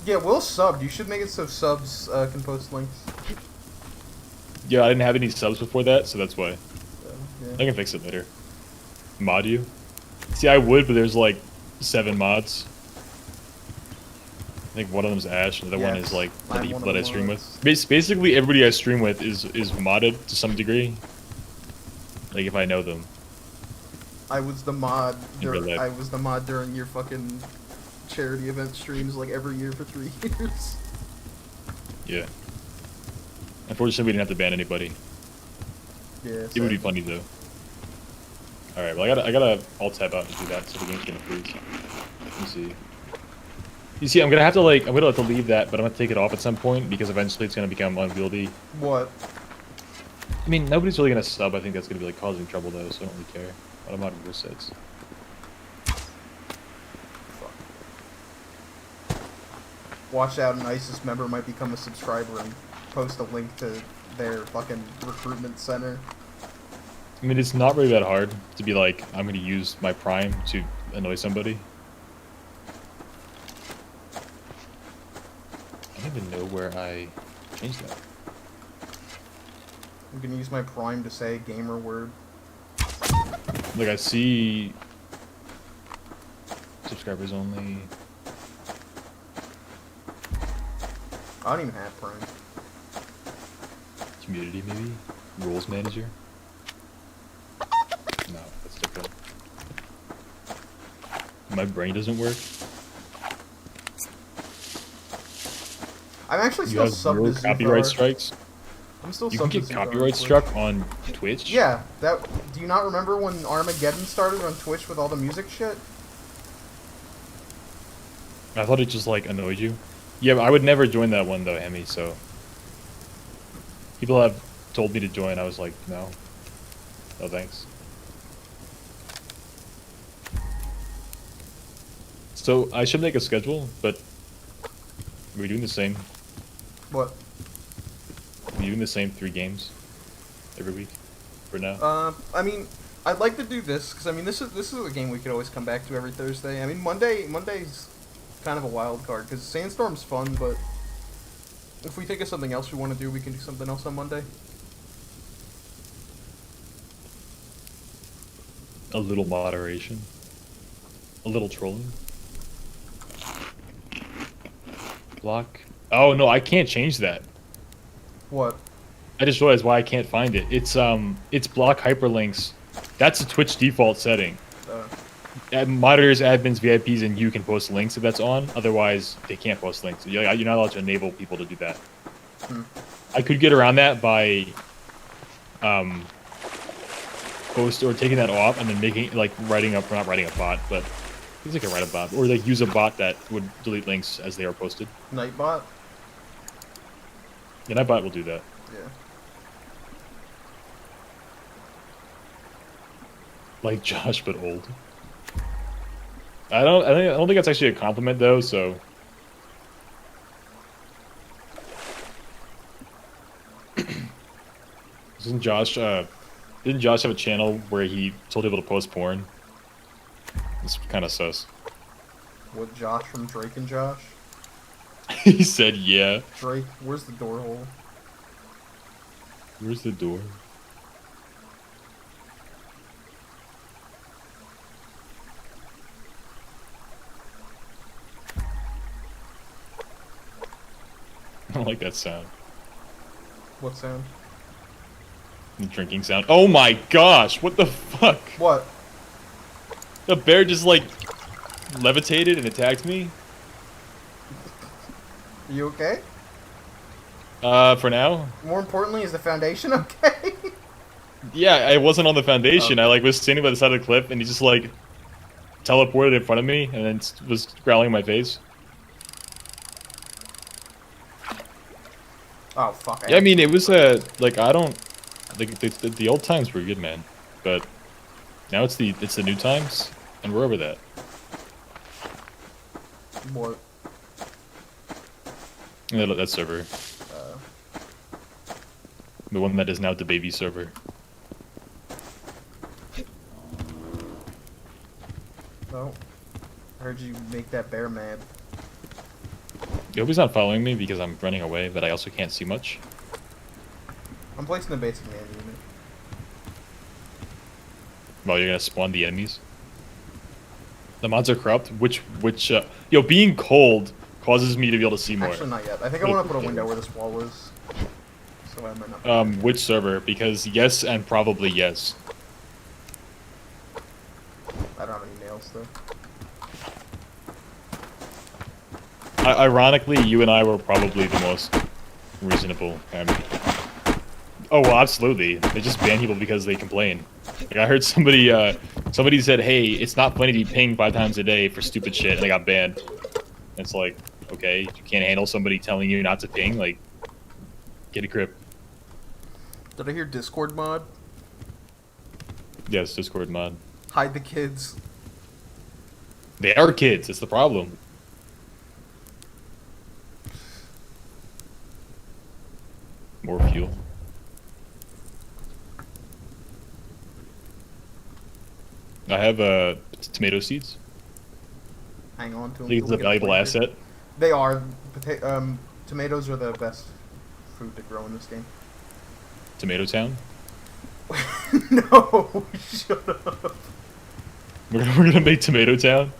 Yeah, Will subbed. You should make it so subs can post links. Yeah, I didn't have any subs before that, so that's why. Yeah. I can fix it later. Mod you? See, I would, but there's like 7 mods. I think one of them's Ash, and the other one is like the I'm people one of that I the stream mods. with. Basically, everybody I stream with is modded to some degree. Like if I know them. I was the mod. In real life. I was the mod during your fucking charity event streams like every year for 3 years. Yeah. Unfortunately, we didn't have to ban anybody. Yeah. It would be funny though. All right, well I gotta alt tab out and do that so the game's gonna freeze. Let me see. You see, I'm gonna have to leave that, but I'm gonna take it off at some point because eventually it's gonna become unwieldy. What? I mean, nobody's really gonna sub. I think that's gonna be like causing trouble though, so I don't really care. But I'm out of rule sets. Fuck. Watch out, an ISIS member might become a subscriber and post a link to their fucking recruitment center. I mean, it's not really that hard to be like, I'm gonna use my Prime to annoy somebody. I don't even know where I changed that. I'm gonna use my Prime to say a gamer word. Like, I see subscribers only. I don't even have Prime. Community, maybe? Rules manager? No, that's different. My brain doesn't work. I'm actually You still have subbed zero to copyright Zufar. strikes? I'm still You subbed can to get Zufar copyright on struck on Twitch? Yeah, that. Do you not remember when Armageddon started on Twitch with all the music shit? I thought it just, like, annoyed you. Yeah, but I would never join that one, though, Hemi, so... People have told me to join, I was like, no. No thanks. So, I should make a schedule, but... We're doing the same. What? We're doing the same 3 games. Every week. For now. I mean, I'd like to do this because I mean, this is a game we could always come back to every Thursday. I mean, Monday's kind of a wild card because Sandstorm's fun, but if we think of something else we want to do, we can do something else on Monday. A little moderation. A little trolling. Block. Oh no, I can't change that. What? I just realized why I can't find it. It's block hyperlinks. That's a Twitch default setting. Monitors, admins, VIPs, and you can post links if that's on. Otherwise, they can't post links. You're not allowed to enable people to do that. I could get around that by post or taking that off and then making not writing a bot, but I think I can write a bot or like use a bot that would delete links as they are posted. Nightbot? Yeah, Nightbot will do that. Yeah. Like Josh, but old. I don't think that's actually a compliment though. So. Didn't Josh have a channel where he told people to post porn? It's kind of sus. What, Josh from Drake and Josh? He said, yeah. Drake, where's the door hole? Where's the door? I don't like that sound. What sound? The drinking sound. Oh my gosh, what the fuck? What? The bear just like levitated and attacked me. Are you okay? For now. More importantly, is the foundation okay? Yeah, I wasn't on the foundation. Oh. I like was standing by the side of the cliff and he just like teleported in front of me and then was growling in my face. Oh fuck. Yeah, I mean it was like I don't like the old times were good, man, but now it's the new times and we're over that. What? That server. The one that is now the baby server. Oh. I heard you make that bear mad. I hope he's not following me because I'm running away, but I also can't see much. I'm placing the basic man unit. Well, you're gonna spawn the enemies. The mods are corrupt. Which yo, being cold causes me to be able to see more. Actually, not yet. I think I want to put a window where this wall is. So I might not. Which server? Because yes and probably yes. I don't have any nails though. Ironically, you and I were probably the most reasonable. Oh well, absolutely. They just ban people because they complain. Like I heard somebody said, "Hey, it's not funny to be pinged 5 times a day for stupid shit," and they got banned. It's like, okay, you can't handle somebody telling you not to ping. Like, get a grip. Did I hear Discord mod? Yes, Discord mod. Hide the kids. They are kids. It's the problem. More fuel. I have tomato seeds. Hang on to them. I think it's a valuable asset. They are. Tomatoes are the best food to grow in this game. Tomato Town. No, shut up. We're gonna make Tomato Town.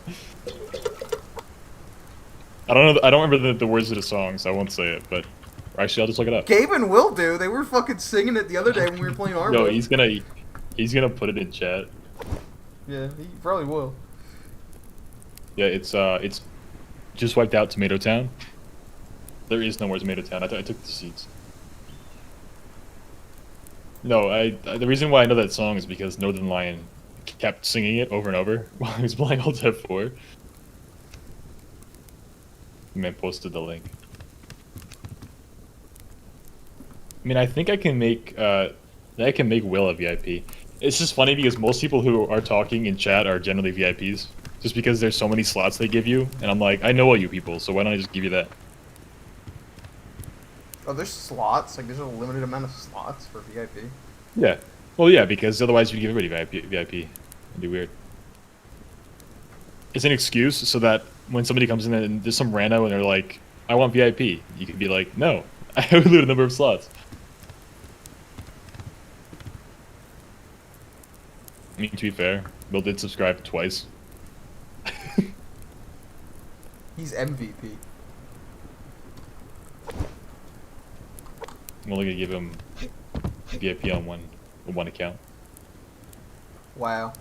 I don't know. I don't remember the words of the song, so I won't say it. But Actually, I'll just look it up. Gabe and Will do. They were fucking singing it the other day when we were playing Arma. No, he's gonna put it in chat. Yeah, he probably will. Yeah, it's just wiped out Tomato Town. There is no more Tomato Town. I took the seeds. No, the reason why I know that song is because Northern Lion kept singing it over and over while he was playing Alt F4. The man posted the link. I mean, I think I can make Will a VIP. It's just funny because most people who are talking in chat are generally VIPs, just because there's so many slots they give you, and I'm like, I know all you people, so why don't I just give you that? Oh, there's slots? Like, there's a limited amount of slots for VIP? Yeah. Well, yeah, because otherwise you'd give everybody VIP. It'd be weird. It's an excuse so that when somebody comes in and there's some rando and they're like, I want VIP, you could be like, no, I have a limited number of slots. I mean, to be fair, Bill did subscribe twice. He's MVP. I'm only gonna give him VIP on one account. Wow.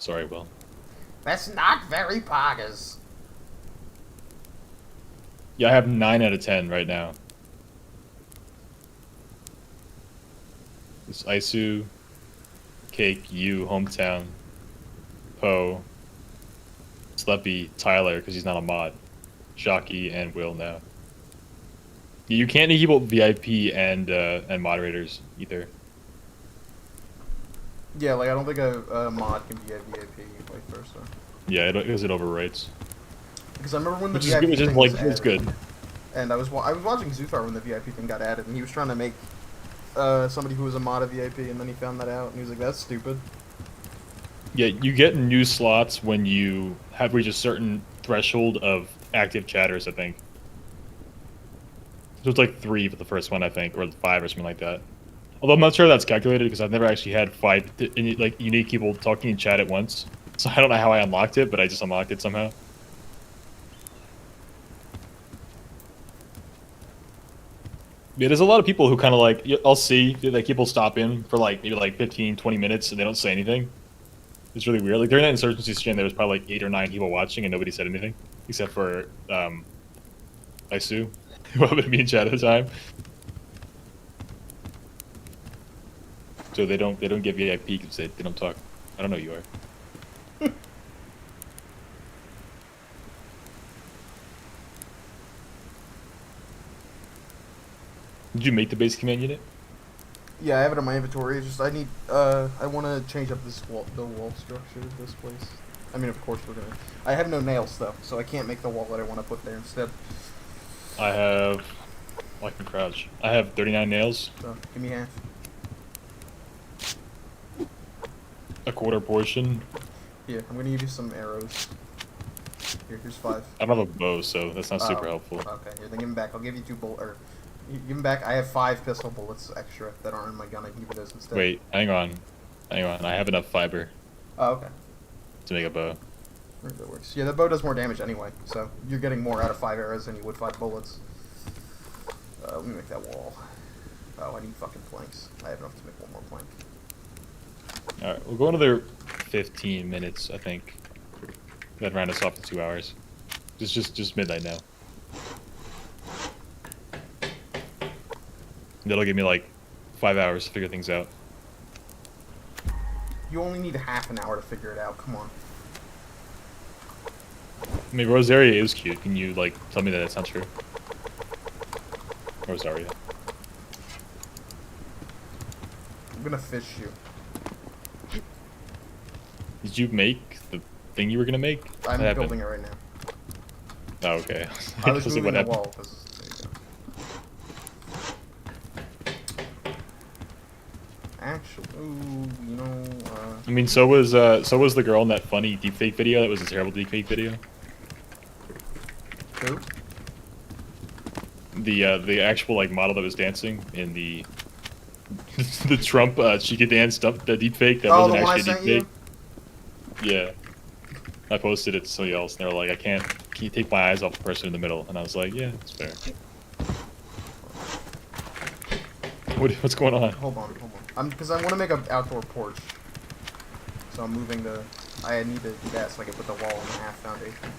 Sorry, Will. That's not very poggers. Yeah, I have 9 out of 10 right now. It's Isu, Cake, you, Hometown, Poe, Sleppy, Tyler, because he's not a mod, Shocky, and Will now. You can't enable VIP and moderators either. Yeah, like, I don't think a mod can be a VIP, vice versa. Yeah, because it overwrites. Because I remember when the Which is VIP good, which is thing like was it's added, good. and I was watching Zuthar when the VIP thing got added, and he was trying to make somebody who was a mod a VIP, and then he found that out, and he was like, that's stupid. Yeah, you get new slots when you have reached a certain threshold of active chatters, I think. So it's like 3 for the first one, I think, or 5 or something like that. Although I'm not sure that's calculated because I've never actually had 5 like unique people talking in chat at once. So I don't know how I unlocked it, but I just unlocked it somehow. Yeah, there's a lot of people who kind of like, I'll see, like people stop in for like maybe like 15, 20 minutes and they don't say anything. It's really weird. Like during that Insurgency stream, there was probably like 8 or 9 people watching and nobody said anything. Except for, Isu, who happened to be in chat at the time. So they don't get VIP because they don't talk. I don't know who you are. Did you make the base command unit? Yeah, I have it in my inventory. It's just I need I want to change up the wall structure of this place. I mean, of course we're gonna. I have no nails though, so I can't make the wall that I want to put there instead. I have. I can crouch. I have 39 nails. So give me half. A quarter portion. Here, I'm gonna give you some arrows. Here's 5. I don't have a bow, so that's not super helpful. Okay, here, then give them back. I'll give you 2 give them back. I have 5 pistol bullets extra that aren't in my gun. I can give you those instead. Wait, hang on. I have enough fiber Oh, okay. to make a bow. That works. Yeah, the bow does more damage anyway, so you're getting more out of 5 arrows than you would 5 bullets. Let me make that wall. Oh, I need fucking planks. I have enough to make 1 more plank. Alright, we'll go another 15 minutes, I think. Then round us off to 2 hours. Just midnight now. That'll give me like 5 hours to figure things out. You only need half an hour to figure it out. Come on. I mean, Rosaria is cute. Can you like tell me that that's not true? Rosaria. I'm gonna fish you. Did you make the thing you were gonna make? I'm What building happened? it right now. Oh, okay. I was Like, moving what the happened? wall. There you go. Actually, ooh, you know, I mean, so was the girl in that funny deepfake video. That was a terrible deepfake video. who? The actual like model that was dancing in the the Trump she could dance stuff, the deepfake that Oh, the wasn't one I actually a sent you? deepfake. Yeah, I posted it to somebody else, and they were like, I can't can you take my eyes off the person in the middle? And I was like, yeah, it's fair. What's going on? Hold on. Because I want to make an outdoor porch. So I'm moving the... I need to do that so I can put the wall in the half foundation.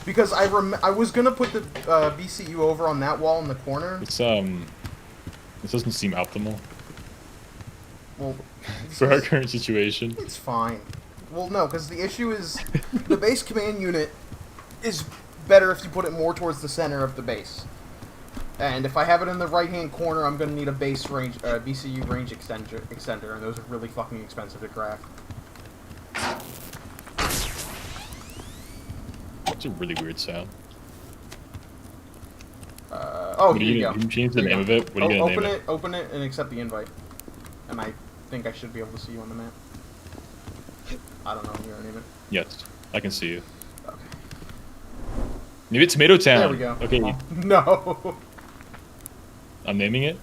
Because I was gonna put the BCU over on that wall in the corner. It's this doesn't seem optimal. Well, for our current situation. It's fine. Well, no, because the issue is the base command unit is better if you put it more towards the center of the base. And if I have it in the right-hand corner, I'm gonna need a base range, BCU range extender, and those are really fucking expensive to craft. That's a really weird sound. Oh, here you go. Can you change the name of it? What are you gonna name it? Open it, and accept the invite. And I think I should be able to see you on the map. I don't know. You gonna name it? Yes, I can see you. Okay. Name it Tomato Town. There we go. Okay. Oh, no. I'm naming it.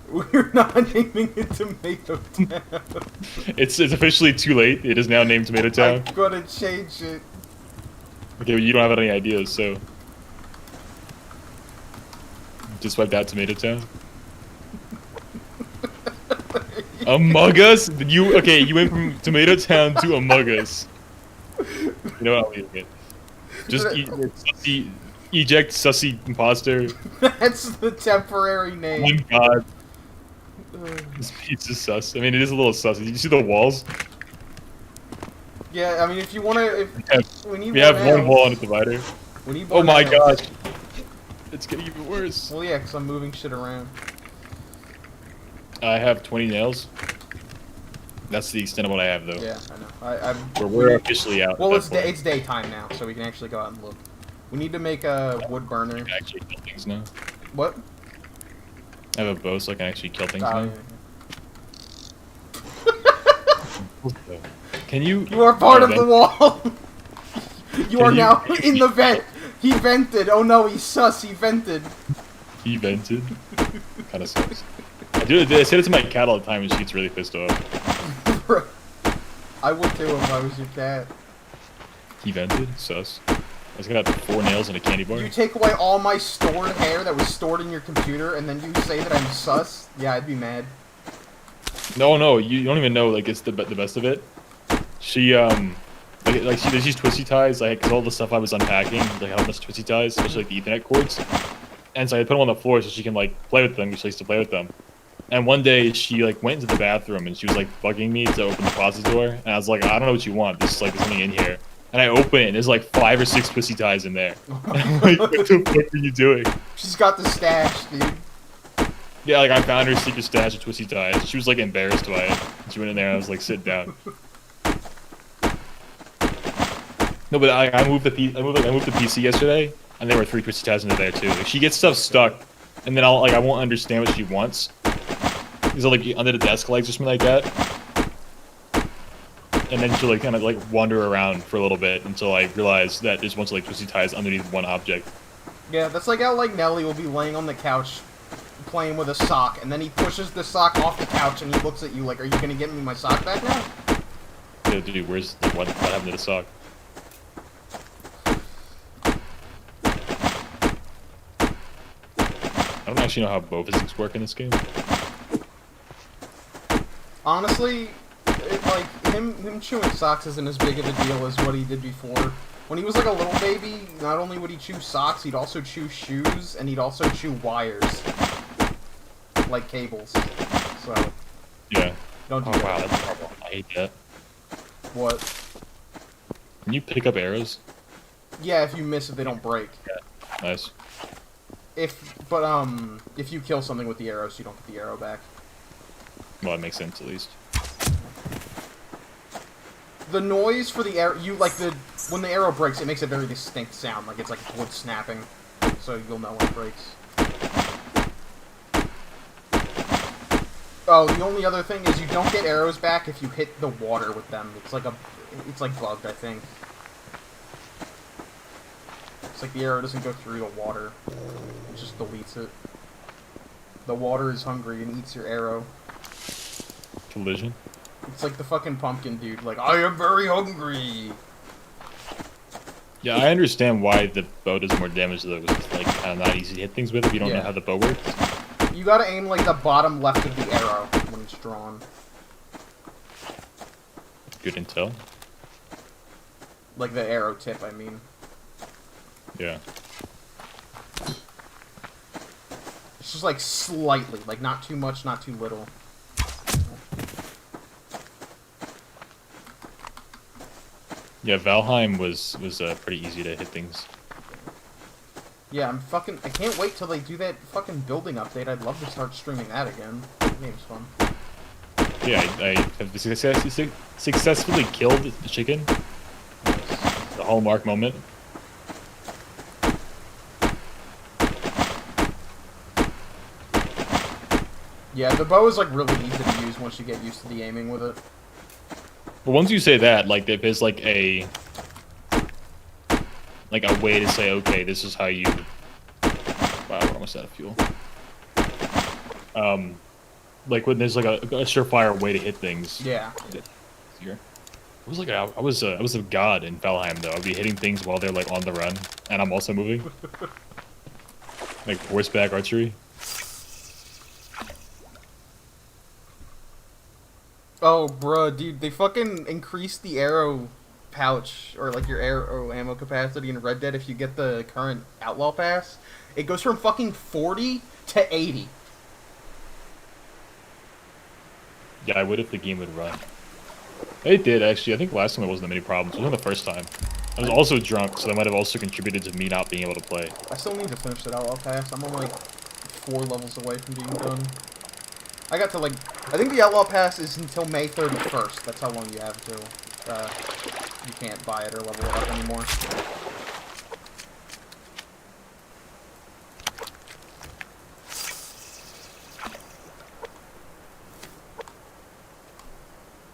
We're not naming it Tomato Town. It's officially too late. It is now named Tomato Town. I'm gonna change it. Okay, well, you don't have any ideas, so just wipe out Tomato Town. Among Us? You went from Tomato Town to Among Us. You know what? I'm leaving it. Just eject sussy imposter. That's the temporary name. Oh my god. This pizza's sus. I mean, it is a little sus. Did you see the walls? Yeah, I mean, if you want to... We have one wall and a divider. We need oh my gosh. It's getting even worse. Well, yeah, because I'm moving shit around. I have 20 nails. That's the extent of what I have, though. Yeah, I know. We're officially out. Well, it's daytime now, so we can actually go out and look. We need to make a wood burner. I can actually kill things now. What? I have a bow, so I can actually kill things now. Yeah. Can you... You are part of the wall! You are now in the vent! He vented! Oh no, he's sus, he vented! He vented? Kinda sucks. I say it to my cat all the time and she gets really pissed off. I would too if I was your cat. He vented? Sus. I was gonna have 4 nails and a candy bar. You take away all my stored hair that was stored in your computer and then you say that I'm sus? Yeah, I'd be mad. No, you don't even know, like, it's the best of it. She, there's these twisty ties, like, cause all the stuff I was unpacking, like, all those twisty ties, especially, like, the Ethernet cords. And so I put them on the floor so she can, like, play with them, because she likes to play with them. And one day, she, like, went into the bathroom, and she was, like, bugging me to open the closet door. And I was like, I don't know what you want, there's something in here. And I open it, and there's, like, 5 or 6 twisty ties in there. And I'm like, what the fuck are you doing? She's got the stash, dude. Yeah, like, I found her secret stash of twisty ties. She was, like, embarrassed by it. She went in there, and I was like, sit down. No, but I moved the PC yesterday, and there were 3 twisty ties into there too. Like, she gets stuff stuck, and then I won't understand what she wants. Is it like under the desk legs or something like that? And then she'll like kind of like wander around for a little bit until I realize that there's a bunch of like twisty ties underneath one object. Yeah, that's like how like Nelly will be laying on the couch playing with a sock, and then he pushes the sock off the couch and he looks at you like, "Are you gonna get me my sock back now?" Yeah, dude, where's what happened to the sock? I don't actually know how bow physics work in this game. Honestly, him chewing socks isn't as big of a deal as what he did before. When he was like a little baby, not only would he chew socks, he'd also chew shoes, and he'd also chew wires. Like cables. So... Yeah. Don't do that. Wow, that's a problem. I hate that. What? Can you pick up arrows? Yeah, if you miss it, they don't break. Yeah. Nice. If you kill something with the arrows, you don't get the arrow back. Well, that makes sense at least. The noise for the arrow, when the arrow breaks, it makes a very distinct sound, like it's like wood snapping, so you'll know when it breaks. Oh, the only other thing is you don't get arrows back if you hit the water with them. It's like bugged, I think. It's like the arrow doesn't go through the water. It just deletes it. The water is hungry and eats your arrow. Collision. It's like the fucking pumpkin dude. Like, I am very hungry. Yeah, I understand why the bow does more damage though. It's like kind of not easy to hit things with if you don't know how the bow works. You gotta aim like the bottom left of the arrow when it's drawn. Good intel. Like the arrow tip, I mean. Yeah. It's just like slightly, like not too much, not too little. Yeah, Valheim was pretty easy to hit things. Yeah, I can't wait till they do that fucking building update. I'd love to start streaming that again. That game's fun. Yeah, I have successfully killed the chicken. The hallmark moment. Yeah, the bow is like really easy to use once you get used to the aiming with it. But once you say that, like, if there's like a way to say, okay, this is how you. Wow, we're almost out of fuel. Like when there's like a surefire way to hit things. Yeah. Here. I was like I was a god in Valheim though. I'd be hitting things while they're like on the run, and I'm also moving. Like horseback archery. Oh, bruh, dude, they fucking increased the arrow pouch, or like your arrow ammo capacity in Red Dead if you get the current Outlaw Pass. It goes from fucking 40 to 80. Yeah, I would if the game would run. It did, actually. I think last time there wasn't that many problems. It wasn't the first time. I was also drunk, so that might have also contributed to me not being able to play. I still need to finish that Outlaw Pass. I'm only like 4 levels away from being done. I got to like... I think the Outlaw Pass is until May 31st. That's how long you have to. You can't buy it or level it up anymore.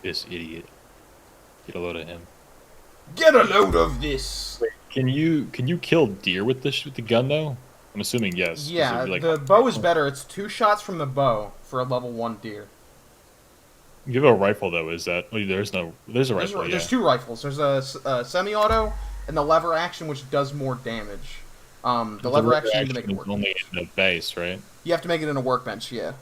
This idiot. Get a load of him. Get a load of this! Wait, can you kill deer with the gun though? I'm assuming yes. Yeah, like, the bow is better. It's 2 shots from the bow for a level 1 deer. You have a rifle though, is that? Oh, there's a rifle. There's 2 rifles. There's a semi-auto and the lever action, which does more damage. The lever action you need to make it work. Only in the base, right? You have to make it in a workbench, yeah.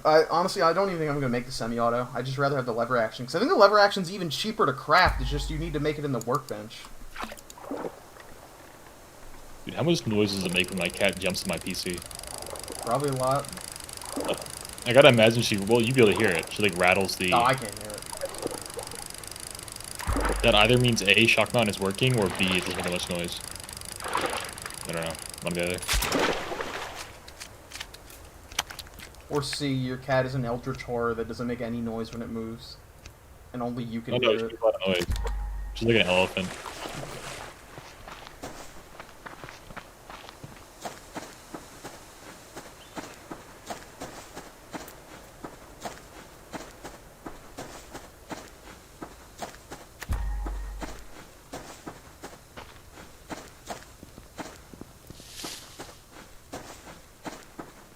Honestly, I don't even think I'm going to make the semi-auto. I'd just rather have the lever action. Because I think the lever action's even cheaper to craft. It's just you need to make it in the workbench. Dude, how much noise does it make when my cat jumps to my PC? Probably a lot. I gotta imagine well, you'd be able to hear it. She like rattles the... No, I can't hear it. That either means A, shock mount is working, or B, it doesn't make much noise. I don't know. One or the other. Or C, your cat is an eldritch horror that doesn't make any noise when it moves. And only you can hear She it. makes a lot of noise. She's like an elephant.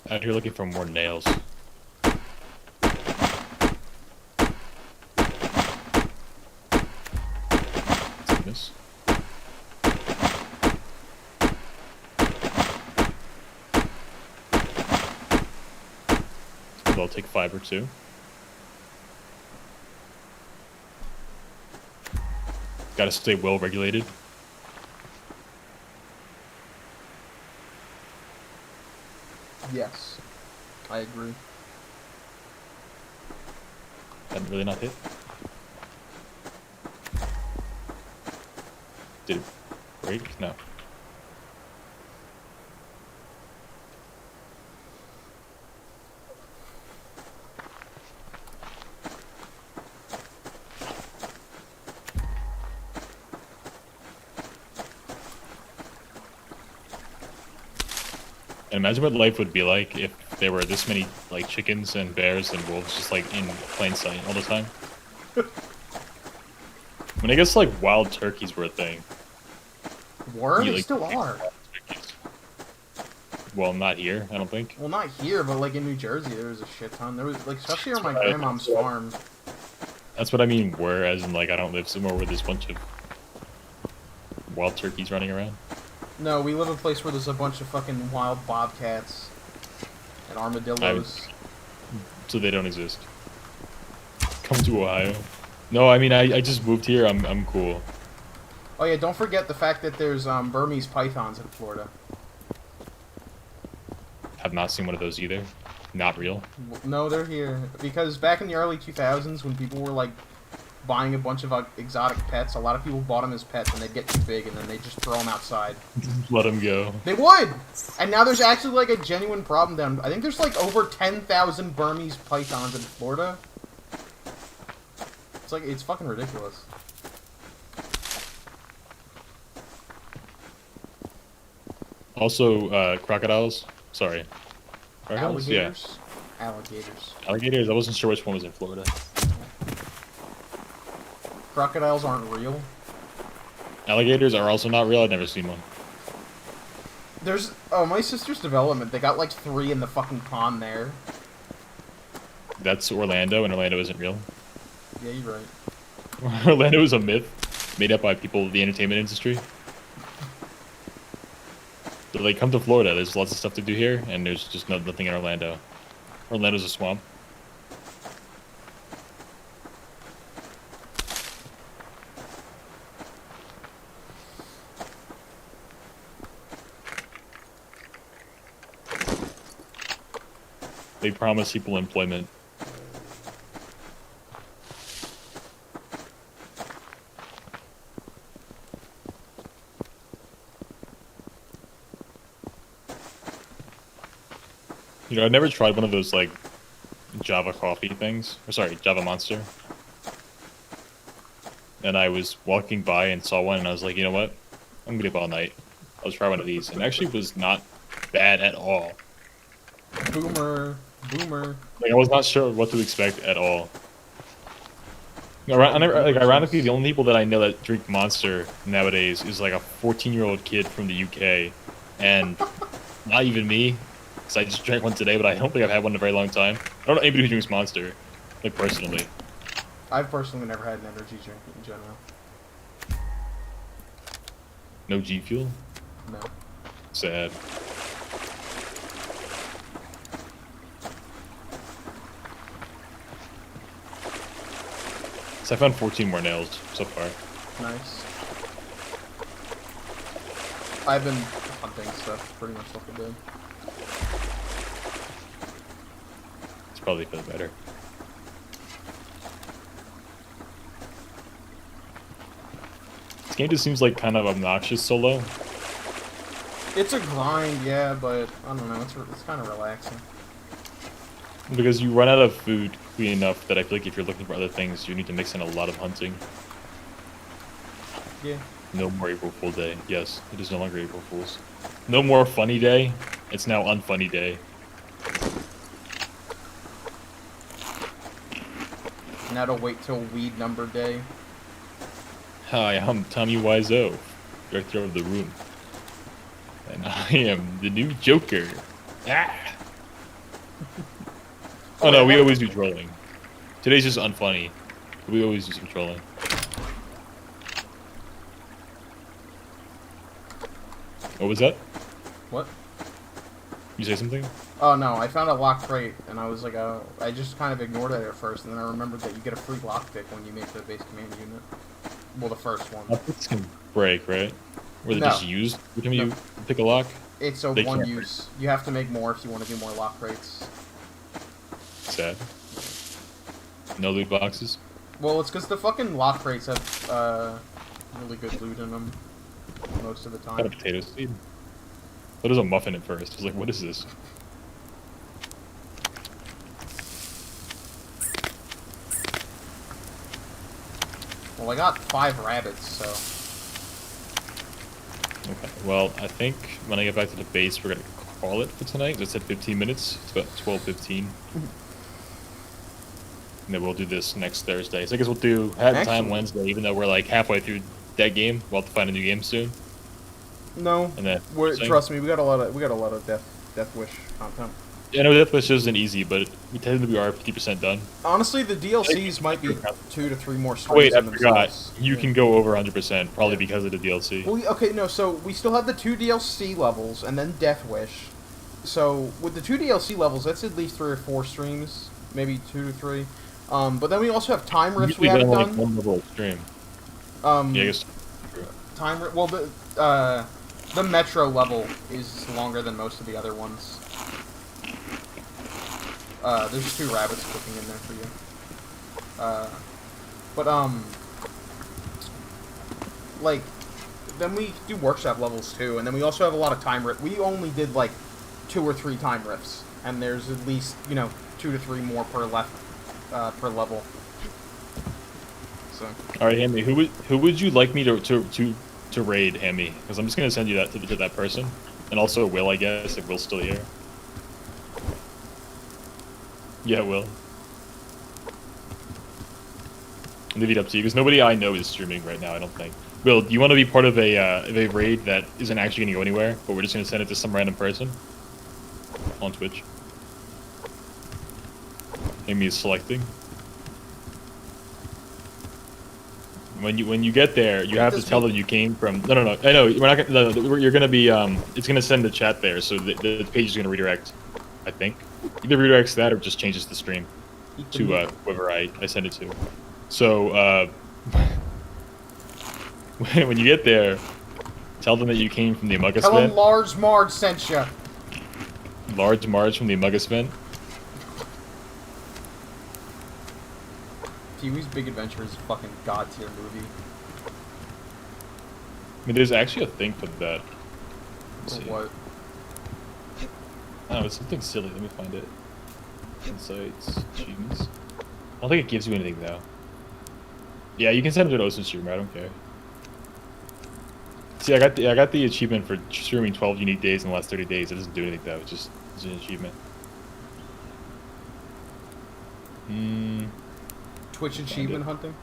Out here looking for more nails. This. I'll take fiber too. Gotta stay well regulated. Yes. I agree. That really not hit? Did it break? No. And imagine what life would be like if there were this many like chickens and bears and wolves just like in plain sight all the time. I mean, I guess like wild turkeys were a thing. Were? You, They like, still are. Well, not here, I don't think. Well, not here, but like in New Jersey, there was a shit ton. There was like, especially on my Right. grandmom's farm. That's what I mean, whereas in, like, I don't live somewhere where there's a bunch of wild turkeys running around. No, we live in a place where there's a bunch of fucking wild bobcats and armadillos. So they don't exist. Come to Ohio. No, I mean, I just moved here, I'm cool. Oh yeah, don't forget the fact that there's Burmese pythons in Florida. Have not seen one of those either. Not real. No, they're here. Because back in the early 2000s, when people were, like, buying a bunch of exotic pets, a lot of people bought them as pets, and they'd get too big, and then they just throw them outside. Let them go. They would! And now there's actually, like, a genuine problem down. I think there's, like, over 10,000 Burmese pythons in Florida. It's, like, it's fucking ridiculous. Also, crocodiles. Sorry. Crocodiles? Alligators? Yeah. Alligators. Alligators, I wasn't sure which one was in Florida. Crocodiles aren't real. Alligators are also not real, I've never seen one. There's... Oh, my sister's development, they got, like, 3 in the fucking pond there. That's Orlando, and Orlando isn't real. Yeah, you're right. Orlando is a myth made up by people of the entertainment industry. So they come to Florida, there's lots of stuff to do here, and there's just nothing in Orlando. Orlando's a swamp. They promise people employment. You know, I never tried one of those, like, Java coffee things. Or sorry, Java Monster. And I was walking by and saw one, and I was like, you know what? I'm gonna be up all night. I'll try one of these. And it actually was not bad at all. Boomer. Boomer. Like, I was not sure what to expect at all. Ironically, the only people that I know that drink Monster nowadays is, like, a 14-year-old kid from the UK. And not even me. Because I just drank one today, but I don't think I've had one in a very long time. I don't know anybody who drinks Monster, like, personally. I've personally never had an energy drink in general. No G Fuel? No. Sad. So I found 14 more nails so far. Nice. I've been hunting stuff pretty much like I did. It's probably for the better. This game just seems like kind of obnoxious solo. It's a grind, yeah, but I don't know. It's kind of relaxing. Because you run out of food quickly enough that I feel like if you're looking for other things, you need to mix in a lot of hunting. Yeah. No more April Fool Day. Yes, it is no longer April Fool's. No more Funny Day. It's now Unfunny Day. Now to wait till weed number day. Hi, I'm Tommy Wiseau, director of The Room. And I am the new Joker. Ah! Oh no, we always do trolling. Today's just unfunny. We always do some trolling. What was that? What? You say something? Oh no, I found a locked crate, and I was like, I just kind of ignored it at first, and then I remembered that you get a free lockpick when you make the base command unit. Well, the first one. Lockpicks can break, right? Or they're No. just used every time you pick a lock? It's a They one can't use. You have to make more if you want to do more lock crates. Sad. No loot boxes? Well, it's because the fucking lock crates have really good loot in them most of the Got a time. potato seed. That was a muffin at first. I was like, what is this? Well, I got 5 rabbits, so... Okay, well, I think when I get back to the base, we're gonna call it for tonight. It's at 15 minutes. It's about 12:15. And then we'll do this next Thursday. So I guess we'll do Hat Time Excellent. Wednesday, even though we're like halfway through that game. We'll have to find a new game soon. No, And then trust me, we got a lot of death Death Wish content. Yeah, I know Death Wish isn't easy, but we technically are 50% done. Honestly, the DLCs might be 2 to 3 more streams Wait, I in forgot. themselves. You can go over 100%, probably because of the DLC. Well, okay, no, so we still have the 2 DLC levels, and then Death Wish. So, with the 2 DLC levels, that's at least 3 or 4 streams. Maybe 2 to 3. But then we also have time rifts we haven't done. Like one level stream. Yeah, I guess. Well, the Metro level is longer than most of the other ones. There's 2 rabbits cooking in there for you. Like, then we do workshop levels too, and then we also have a lot of time rifts. We only did like 2 or 3 time rifts, and there's at least 2 to 3 more per level. So. All right, Hammy. Who would you like me to raid, Hammy? Because I'm just gonna send you that to that person, and also Will, I guess, if Will's still here. Yeah, Will. I'll leave it up to you, because nobody I know is streaming right now, I don't think. Will, do you want to be part of a raid that isn't actually going to go anywhere, but we're just going to send it to some random person on Twitch? Amy is selecting. When you get there, you have to tell them you came from. No. I know we're not. You're going to be. It's going to send the chat there, so the page is going to redirect. I think either redirects that or just changes the stream to whoever I send it to. So when you get there, tell them that you came from the Among Us Tell vent. them Large Marge sent ya. Large Marge from the Among Us vent. Pee-wee's Big Adventure is a fucking god tier movie. I mean, there's actually a thing for that. For what? Oh, it's something silly. Let me find it. Insights, achievements. I don't think it gives you anything though. Yeah, you can send it to an OSIN streamer. I don't care. See, I got the achievement for streaming 12 unique days in the last 30 days. It doesn't do anything though. It's an achievement. Twitch achievement hunting?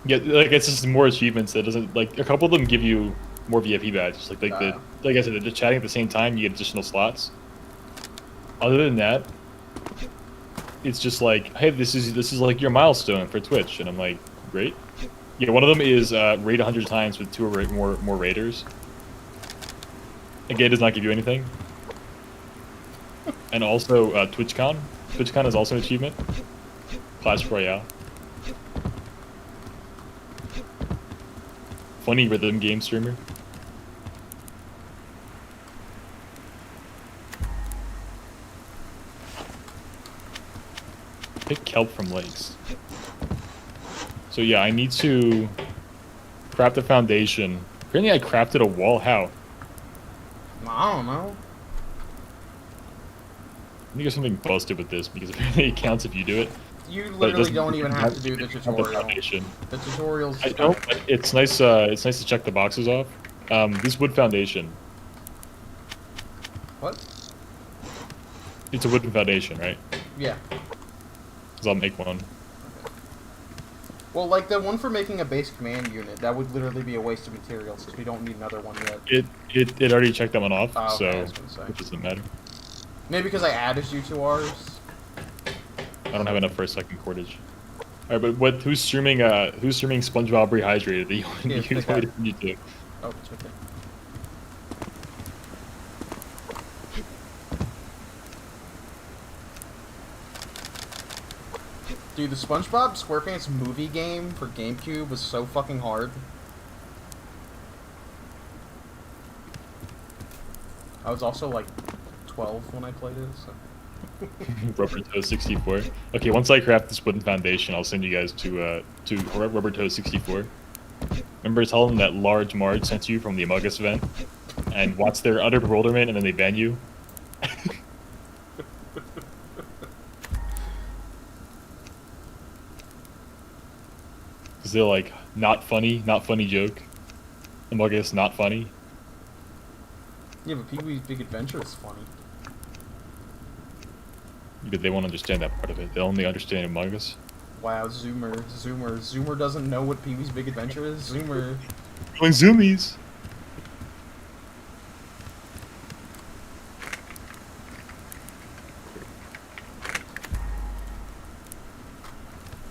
Yeah, like it's just more achievements that doesn't like a couple of them give you more VIP badges. Like I said, the chatting at the same time you get additional slots. Other than that, it's just like, hey, this is like your milestone for Twitch, and I'm like, great. Yeah, one of them is raid 100 times with 2 or more raiders. Again, it does not give you anything. And also TwitchCon. TwitchCon is also an achievement. Clash Royale. Funny rhythm game streamer. Pick kelp from lakes. So yeah, I need to craft a foundation. Apparently I crafted a wall. How? I don't know. I think there's something busted with this because apparently it counts if you do it. You literally don't even have to do the tutorial. The tutorial's I don't. It's nice. It's nice to check the boxes off. This wood foundation. What? It's a wooden foundation, right? Yeah. Because I'll make one. Well, like the one for making a base command unit, that would literally be a waste of materials because we don't need another one yet. It already checked that one off, oh, okay, so it doesn't matter. Maybe because I added you to ours. I don't have enough for a second cordage. All right, but who's streaming SpongeBob Rehydrated that you told me to? Oh, it's okay. Dude, the SpongeBob SquarePants movie game for GameCube was so fucking hard. I was also like 12 when I played it, so. Rubber Toe 64. Okay, once I craft this wooden foundation, I'll send you guys to Rubber Toe 64. Remember, tell them that Large Marge sent you from the Among Us event, and watch their utter bewilderment, and then they ban you. Because they're like, not funny joke. Among Us, not funny. Yeah, but Pee-wee's Big Adventure is funny. But they won't understand that part of it. They'll only understand Among Us. Wow, Zoomer doesn't know what Pee-wee's Big Adventure is? Zoomer. Going zoomies!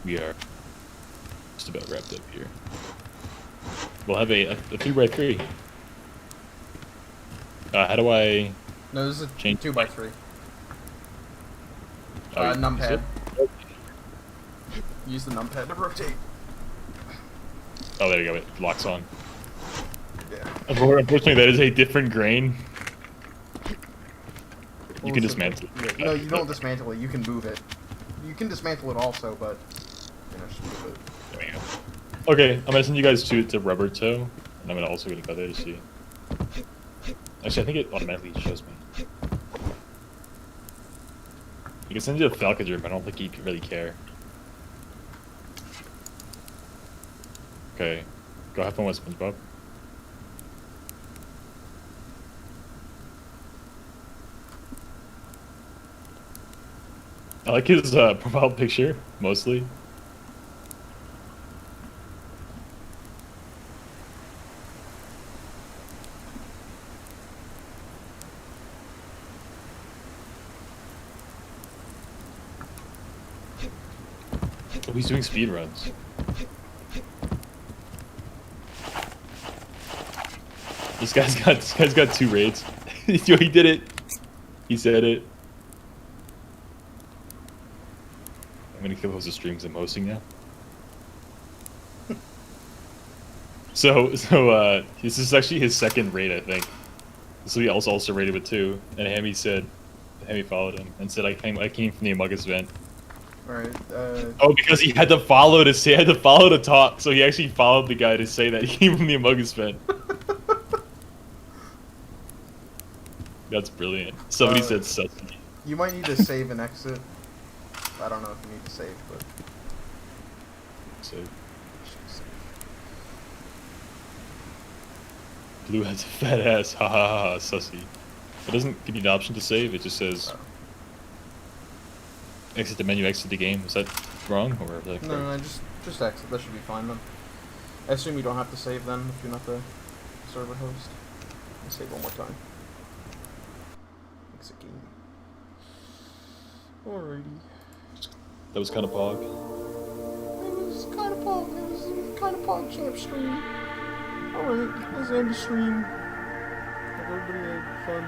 We are just about wrapped up here. We'll have a 3x3. How do I No, this is a change 2x3. Oh, Numpad. Use the numpad to rotate. Oh, there you go. It locks on. Yeah. Unfortunately, that is a different grain. You Well, can it's dismantle it. No, you don't dismantle it. You can move it. You can dismantle it also, but just move it. There we go. Okay, I'm gonna send you guys to Rubber Toe, and I'm gonna also gonna go there to see. Actually, I think it automatically shows me. You can send you to Falcon's room, but I don't think he'd really care. Okay, go have fun with SpongeBob. I like his profile picture, mostly. Oh, he's doing speed runs. This guy's got 2 raids. Yo, he did it. He said it. I'm gonna kill those streams I'm hosting now. So this is actually his second raid, I think. So he also raided with 2, and Hammy followed him and said I came from the Among Us vent. Alright, Oh, because he had to follow to talk, so he actually followed the guy to say that he came from the Among Us vent. That's brilliant. Somebody said sussy. You might need to save and exit. I don't know if you need to save, but... Save. Blue has a fat ass, ha ha ha, sussy. It doesn't give you an option to save, it just says... Exit the menu, exit the game. Is that wrong, or is that correct? No, just exit. That should be fine then. I assume you don't have to save then if you're not the server host. Let's save one more time. Exit game. Alrighty. That was kind of pog. It was kind of pog. It was kind of pog champ stream. Alright, let's end the stream. Hope everybody had fun.